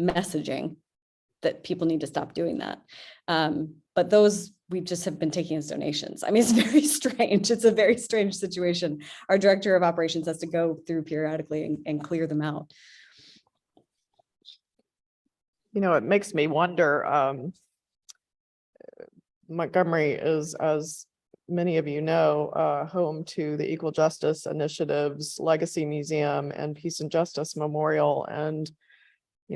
messaging that people need to stop doing that. But those we just have been taking as donations. I mean, it's very strange. It's a very strange situation. Our director of operations has to go through periodically and clear them out. It makes me wonder, Montgomery is, as many of you know, home to the Equal Justice Initiative's Legacy Museum and Peace and Justice Memorial. And,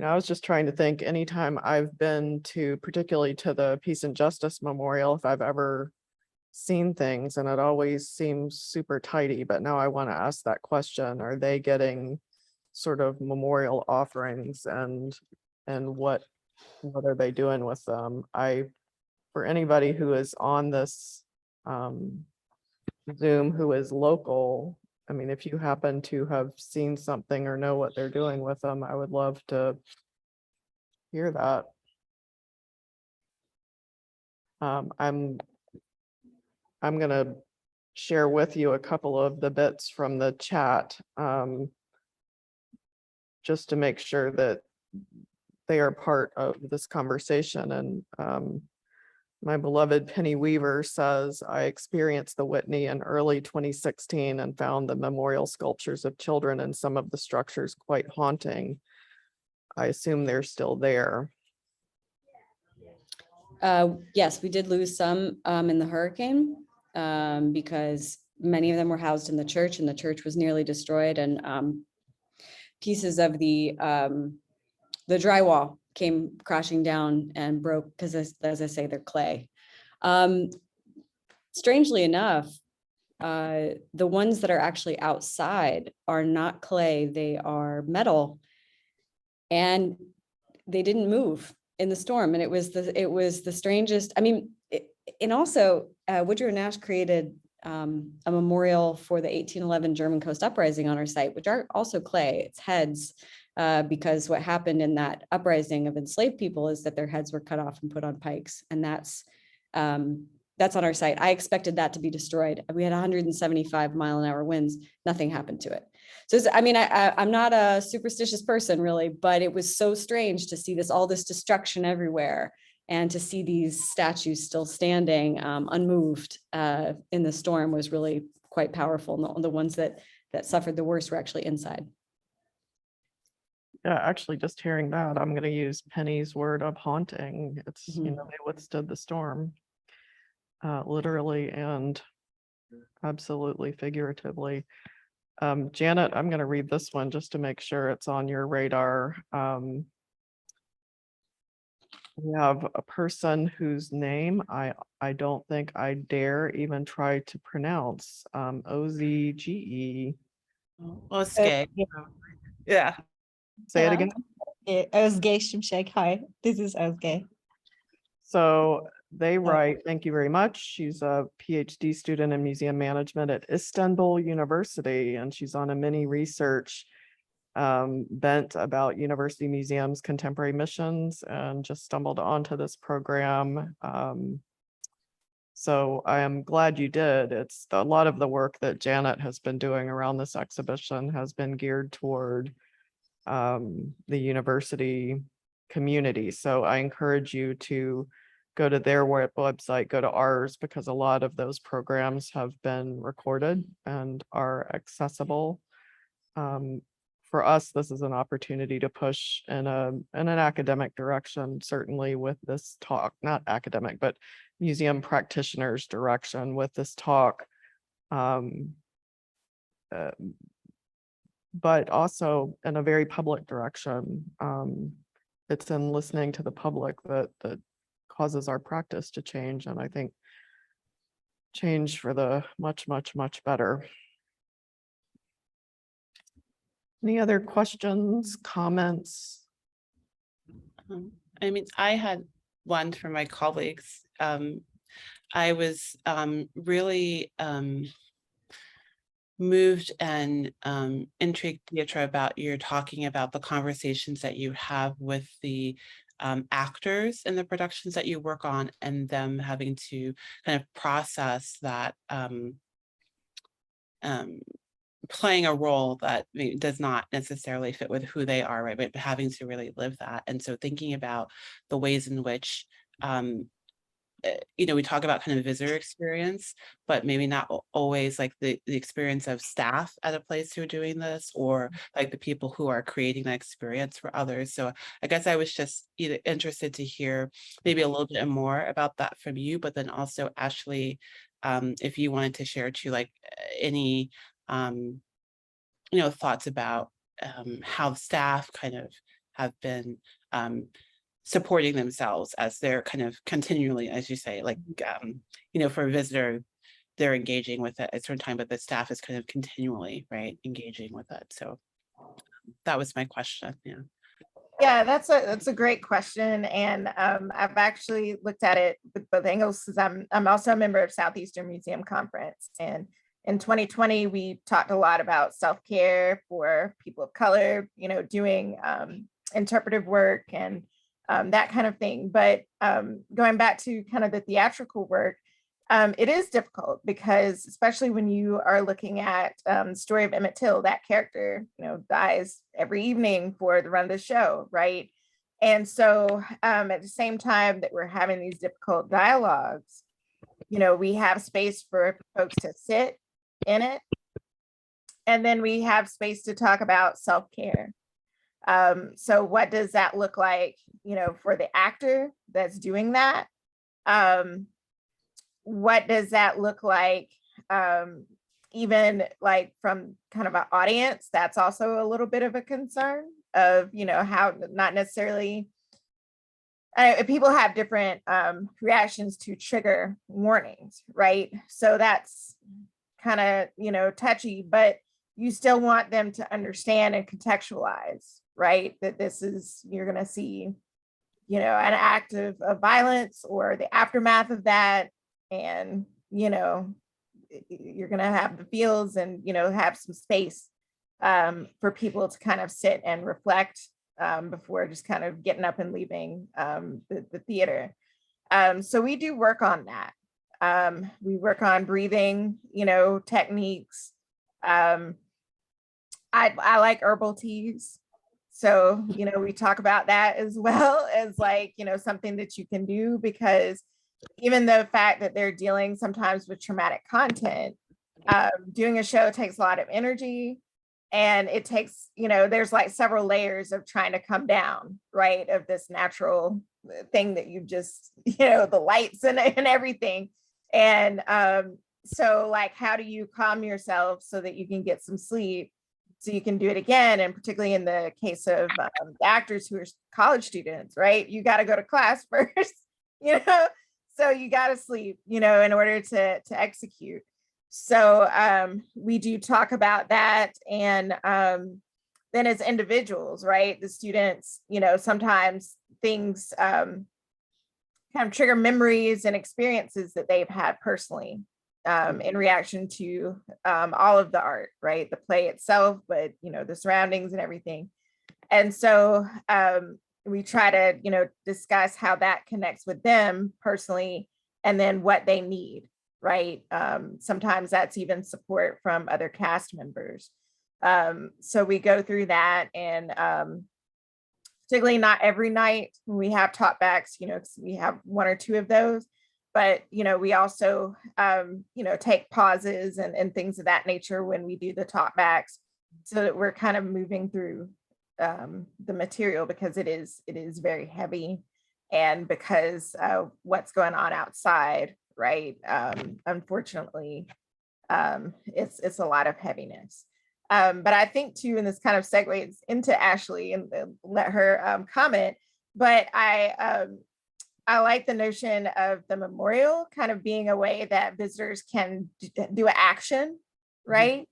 I was just trying to think, anytime I've been particularly to the Peace and Justice Memorial, if I've ever seen things, and it always seems super tidy. But now I want to ask that question: are they getting sort of memorial offerings, and what are they doing with them? For anybody who is on this Zoom who is local, I mean, if you happen to have seen something or know what they're doing with them, I would love to hear that. I'm gonna share with you a couple of the bits from the chat, just to make sure that they are part of this conversation. And my beloved Penny Weaver says, I experienced the Whitney in early 2016 and found the memorial sculptures of children in some of the structures quite haunting. I assume they're still there. Yes, we did lose some in the hurricane, because many of them were housed in the church, and the church was nearly destroyed, and pieces of the drywall came crashing down and broke, because as I say, they're clay. Strangely enough, the ones that are actually outside are not clay, they are metal, and they didn't move in the storm. And it was the strangest. I mean, and also Woodrow Nash created a memorial for the 1811 German Coast Uprising on our site, which are also clay. It's heads, because what happened in that uprising of enslaved people is that their heads were cut off and put on pikes, and that's on our site. I expected that to be destroyed. We had 175-mile-an-hour winds. Nothing happened to it. So I'm not a superstitious person really, but it was so strange to see all this destruction everywhere, And to see these statues still standing unmoved in the storm was really quite powerful. And the ones that suffered the worst were actually inside. Yeah, actually, just hearing that, I'm going to use Penny's word of haunting. It's, you Mhm. know, they withstood the storm, literally and absolutely figuratively. Janet, I'm going to read this one just to make sure it's on your radar. We have a person whose name I don't think I dare even try to pronounce. OZGE. Okay. Yeah. Say it Yeah. again. Özge Şimşek. Hi, this is Özge. So they write, thank you very much. She's a PhD student in museum management at Istanbul University, and she's on a mini research bent about university museums, contemporary missions, and just stumbled onto this program. So I am glad you did. It's a lot of the work that Janet has been doing around this exhibition has been geared toward the university community. So I encourage you to go to their website, go to ours, because a lot of those programs have been recorded and are accessible. For us, this is an opportunity to push in an academic direction, certainly with this talk, not academic, but museum practitioners direction with this talk. But also in a very public direction. It's in listening to the public that causes our practice to change, and I think change for the much, much, much better. Any other questions, comments? I mean, I had one for my colleagues. I was really moved and intrigued, Dietrah, about your talking about the conversations that you have with the actors in the productions that you work on, and them having to kind of process that playing a role that does not necessarily fit with who they are, right? But having to really live that. And so thinking about the ways in which you know, we talk about kind of visitor experience, but maybe not always like the experience of staff at a place who are doing this, or like the people who are creating that experience for others. So I guess I was just either interested to hear maybe a little bit more about that from you, but then also Ashley, if you wanted to share too, like any, you know, thoughts about how staff kind of have been supporting themselves as they're kind of continually, as you say, like, you know, for a visitor, they're engaging with it at a certain time, but the staff is kind of continually, right, engaging with it. So that was my question. Yeah. Yeah, that's a great question. And I've actually looked at it with both angles, because I'm also a member of Southeastern Museum Conference. And in 2020, we talked a lot about self-care for people of color, you know, doing interpretive work and that kind of thing. But going back to kind of the theatrical work, it is difficult, because especially when you are looking at the story of Emmett Till, that character, you know, dies every evening for the run of the show, right? And so at the same time that we're having these difficult dialogues, you know, we have space for folks to sit in it. And then we have space to talk about self-care. So what does that look like, you know, for the actor that's doing that? What does that look like, even like from kind of an audience? That's also a little bit of a concern of, you know, how not necessarily, people have different reactions to trigger warnings, right? So that's kind of, you know, touchy, but you still want them to understand and contextualize, right? That this is, you're going to see, you know, an act of violence or the aftermath of that. And, you know, you're going to have the feels and, you know, have some space for people to kind of sit and reflect before just kind of getting up and leaving the theater. So we do work on that. We work on breathing, you know, techniques. I like herbal teas. So, we talk about that as well as like, something that you can do, because even the fact that they're dealing sometimes with traumatic content, doing a show takes a lot of energy, and it takes, there's like several layers of trying to come down, right, of this natural thing that you just, the lights and everything. And so like, how do you calm yourself so that you can get some sleep, so you can do it again? And particularly in the case of the actors who are college students, right, you got to go to class first, so you got to sleep, in order to execute. So we do talk about that. And then as individuals, right, the students, sometimes things kind of trigger memories and experiences that they've had personally in reaction to all of the art, right, the play itself, but, the surroundings and everything. And so we try to, discuss how that connects with them personally, and then what they need, right? Sometimes that's even support from other cast members. So we go through that, and particularly not every night when we have talkbacks, we have one or two of those, but, we also, take pauses and things of that nature when we do the talkbacks, so that we're kind of moving through the material, because it is very heavy, and because what's going on outside, right? Unfortunately, it's a lot of heaviness. But I think too, and this kind of segues into Ashley, and let her comment, but I like the notion of the memorial kind of being a way that visitors can do an action, right?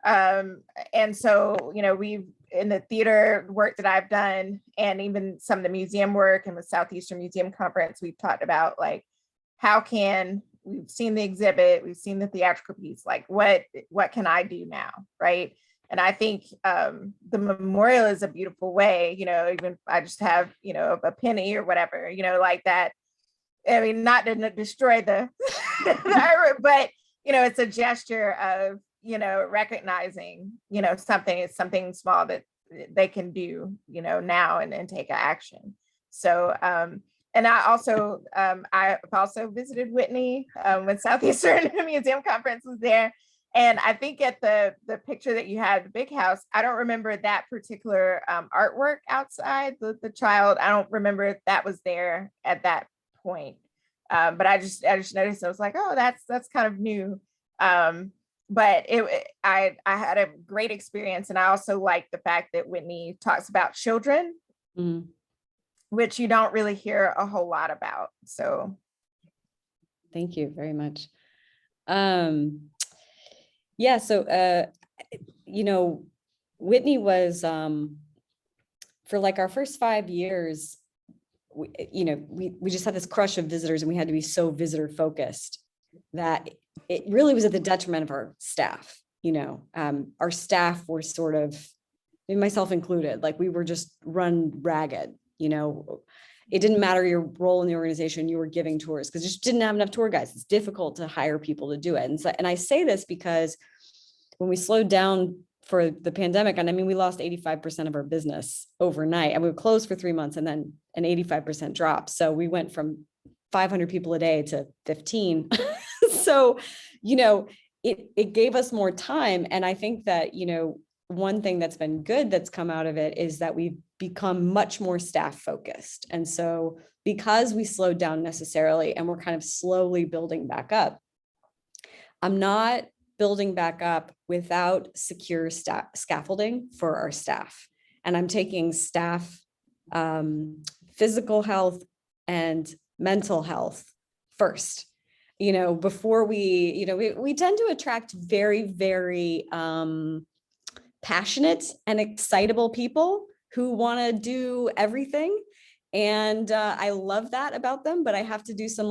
And so, we've, in the theater work that I've done, and even some of the museum work and the Southeastern Museum Conference, we've talked about like, we've seen the exhibit, we've seen the theatrical piece, like what can I do now, right? And I think the memorial is a beautiful way, even if I just have, a penny or whatever, like that. I mean, not to destroy the, but, it's a gesture of, recognizing, something small that they can do, now, and take action. So, and I also, I've also visited Whitney when Southeastern Museum Conference was there. And I think at the picture that you had, the big house, I don't remember that particular artwork outside the child. I don't remember if that was there at that point. But I just noticed, I was like, oh, that's kind of new. But I had a great experience. And I also like the fact that Whitney talks about children, which you don't really hear a whole lot about. So thank you very much. Yeah, so Whitney was for like our first 5 years, we just had this crush of visitors, and we had to be so visitor focused that it really was at the detriment of our staff. Our staff were sort of, myself included, like we were just run ragged. It didn't matter your role in the organization, you were giving tours, because you just didn't have enough tour guides. It's difficult to hire people to do it. And I say this because when we slowed down for the pandemic, and I mean, we lost 85% of our business overnight, and we were closed for 3 months, and then an 85% drop. So we went from 500 people a day to 15. So, it gave us more time. And I think that, one thing that's been good that's come out of it is that we've become much more staff focused. And so because we slowed down necessarily, and we're kind of slowly building back up, I'm not building back up without secure scaffolding for our staff. And I'm taking staff physical health and mental health first. Before we tend to attract very, very passionate and excitable people who want to do everything. And I love that about them, but I have to do some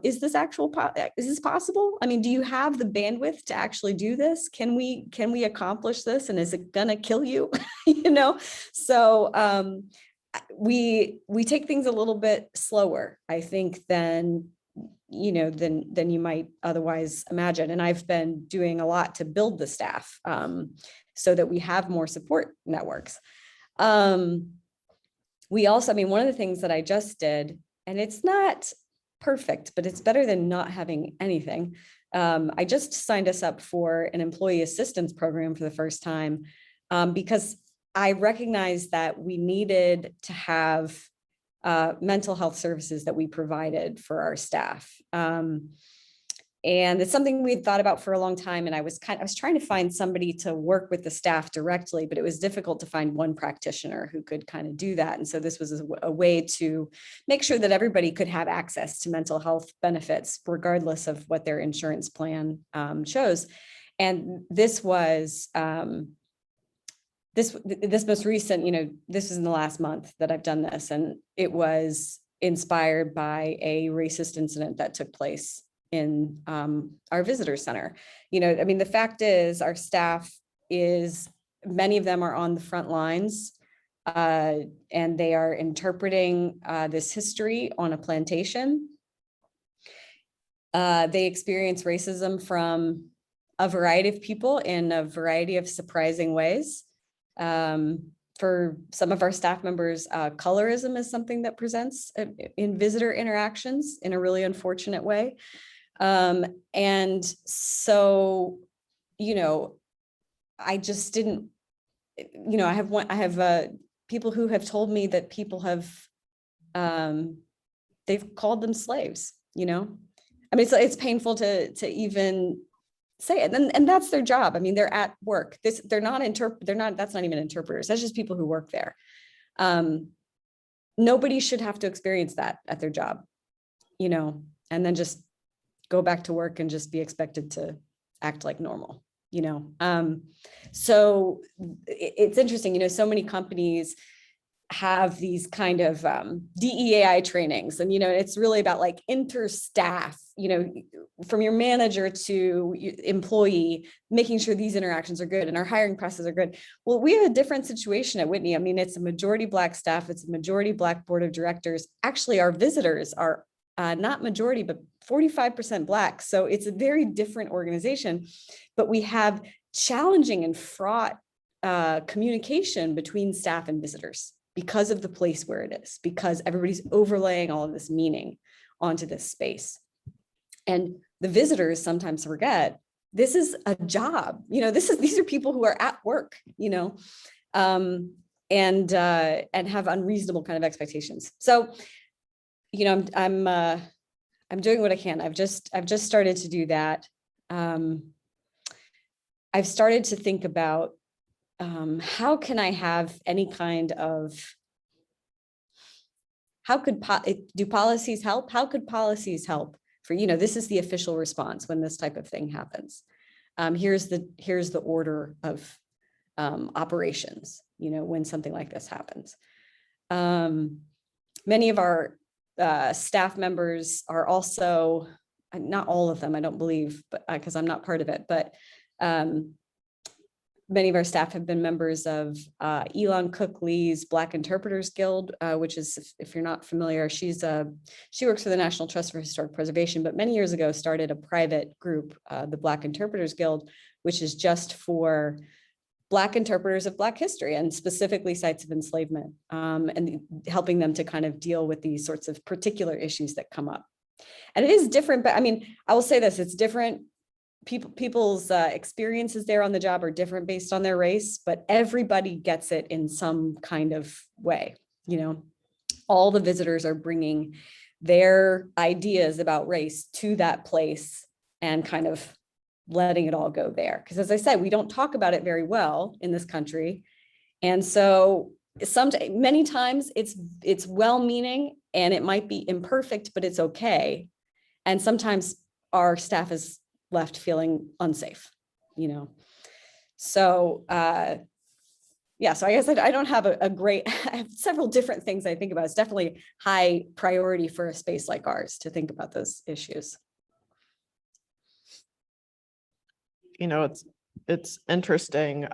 is this is this possible? I mean, do you have the bandwidth to actually do this? Can we accomplish this? And is it gonna kill you? So we take things a little bit slower, I think, than you might otherwise imagine. And I've been doing a lot to build the staff so that we have more support networks. We also, I mean, one of the things that I just did, and it's not perfect, but it's better than not having anything. I just signed us up for an employee assistance program for the first time, because I recognized that we needed to have mental health services that we provided for our staff. And it's something we'd thought about for a long time. And I was trying to find somebody to work with the staff directly, but it was difficult to find one practitioner who could kind of do that. And so this was a way to make sure that everybody could have access to mental health benefits, regardless of what their insurance plan chose. And this was, this most recent, this is in the last month that I've done this, and it was inspired by a racist incident that took place in our visitor center. I mean, the fact is our staff many of them are on the front lines, and they are interpreting this history on a plantation. They experience racism from a variety of people in a variety of surprising ways. For some of our staff members, colorism is something that presents in visitor interactions in a really unfortunate way. And so, I just didn't, I have people who have told me that people have, they've called them slaves, I mean, it's painful to even say it, and that's their job. I mean, they're at work. That's not even interpreters. That's just people who work there. Nobody should have to experience that at their job, and then just go back to work and just be expected to act like normal, so it's interesting, so many companies have these kind of DEAI trainings, and it's really about like interstaff, from your manager to employee, making sure these interactions are good and our hiring processes are good. Well, we have a different situation at Whitney. I mean, it's a majority Black staff, it's a majority Black board of directors. Actually, our visitors are not majority, but 45% Black. So it's a very different organization, but we have challenging and fraught communication between staff and visitors because of the place where it is, because everybody's overlaying all of this meaning onto this space. And the visitors sometimes forget this is a job, these are people who are at work, and have unreasonable kind of expectations. So, I'm doing what I can. I've just started to do that. I've started to think about how can I have any kind of, do policies help? How could policies help for, this is the official response when this type of thing happens. Here's the order of operations, when something like this happens. Many of our staff members are also, not all of them, I don't believe, but because I'm not part of it, but many of our staff have been members of Elon Cook Lee's Black Interpreters Guild, which is, if you're not familiar, she works for the National Trust for Historic Preservation, but many years ago started a private group, the Black Interpreters Guild, which is just for Black interpreters of Black history and specifically sites of enslavement, and helping them to kind of deal with these sorts of particular issues that come up. And it is different, but I mean, I will say this, it's different. People's experiences there on the job are different based on their race, but everybody gets it in some kind of way. All the visitors are bringing their ideas about race to that place and kind of letting it all go there. Because as I said, we don't talk about it very well in this country. And so many times it's well-meaning and it might be imperfect, but it's okay. And sometimes our staff is left feeling unsafe, So, so I guess I don't have a great, I have several different things I think about. It's definitely high priority for a space like ours to think about those issues. It's interesting,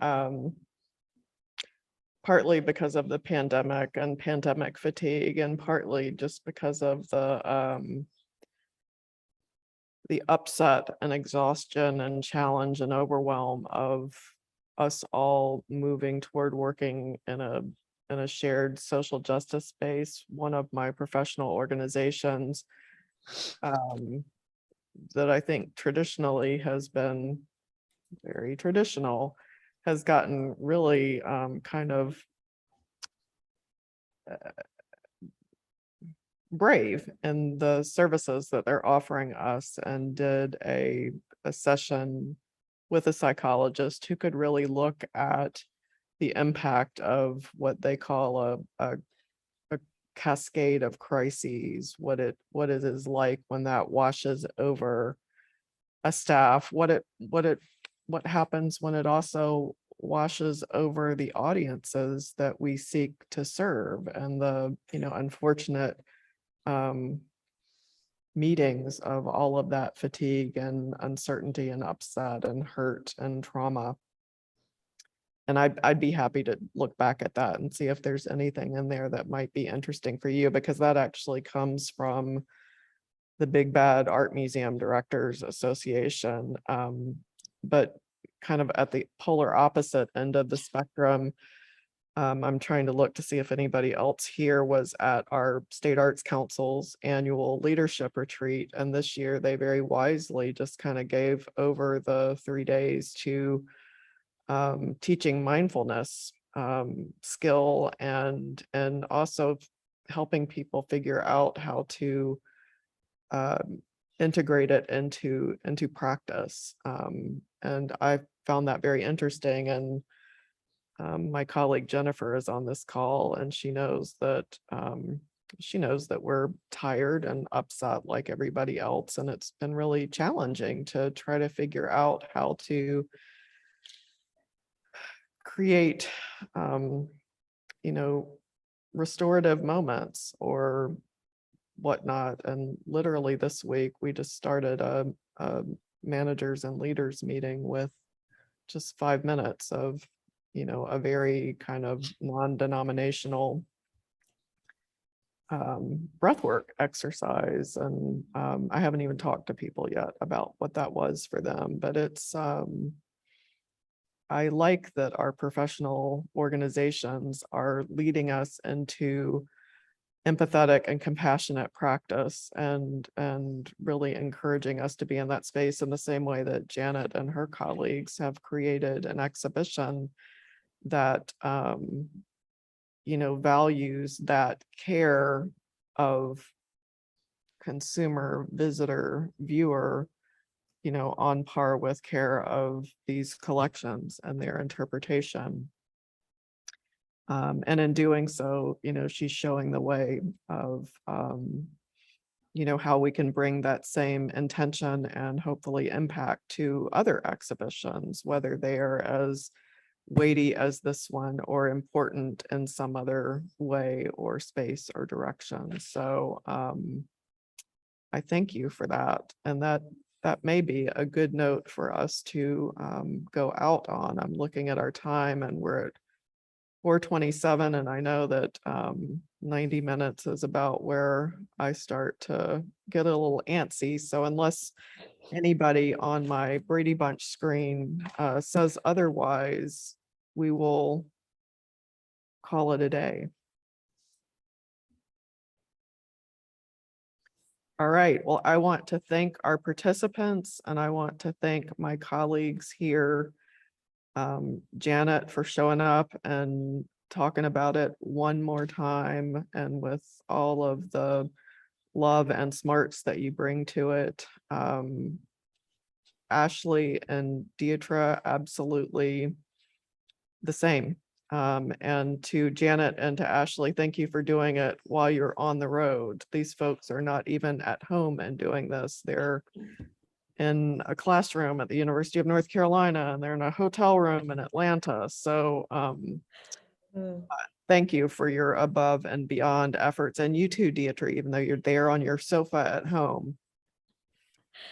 partly because of the pandemic and pandemic fatigue, and partly just because of the upset and exhaustion and challenge and overwhelm of us all moving toward working in a a shared social justice space. One of my professional organizations that I think traditionally has been very traditional, has gotten really kind of brave in the services that they're offering us, and did a session with a psychologist who could really look at the impact of what they call a cascade of crises, what it is like when that washes over a staff, what happens when it also washes over the audiences that we seek to serve, and the unfortunate meetings of all of that fatigue and uncertainty and upset and hurt and trauma. And I'd be happy to look back at that and see if there's anything in there that might be interesting for you, because that actually comes from the Big Bad Art Museum Directors Association. But kind of at the polar opposite end of the spectrum, I'm trying to look to see if anybody else here was at our State Arts Council's annual leadership retreat. And this year they very wisely just kind of gave over the 3 days to teaching mindfulness skill, and also helping people figure out how to integrate it into practice. And I found that very interesting. And my colleague Jennifer is on this call, and she knows that we're tired and upset like everybody else. And it's been really challenging to try to figure out how to create, restorative moments or whatnot. And literally this week, we just started a managers and leaders meeting with just 5 minutes of, a very kind of non-denominational breathwork exercise. And I haven't even talked to people yet about what that was for them, but it's, I like that our professional organizations are leading us into empathetic and compassionate practice, and really encouraging us to be in that space, in the same way that Janet and her colleagues have created an exhibition that values that care of consumer, visitor, viewer, on par with care of these collections and their interpretation. And in doing so, she's showing the way of, how we can bring that same intention and hopefully impact to other exhibitions, whether they are as weighty as this one or important in some other way or space or direction. So I thank you for that. And that may be a good note for us to go out on. I'm looking at our time, and we're at 4:27, and I know that 90 minutes is about where I start to get a little antsy. So unless anybody on my Brady Bunch screen says otherwise, we will call it a day. All right, well, I want to thank our participants, and I want to thank my colleagues here, Janet, for showing up and talking about it one more time, and with all of the love and smarts that you bring to it. Ashley and Dietrah, absolutely the same. And to Janet and to Ashley, thank you for doing it while you're on the road. These folks are not even at home and doing this. They're in a classroom at the University of North Carolina, and they're in a hotel room in Atlanta. So thank you for your above and beyond efforts. And you too, Dietrah, even though you're there on your sofa at home.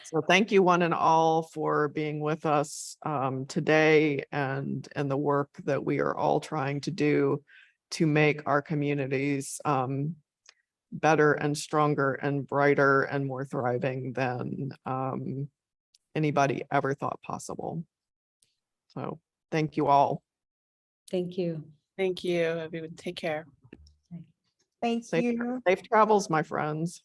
So thank you one and all for being with us today, and the work that we are all trying to do to make our communities better and stronger and brighter and more thriving than anybody ever thought possible. So thank you all. Thank you. Thank you, everyone. Take care. Thank Safe you. safe travels, my friends.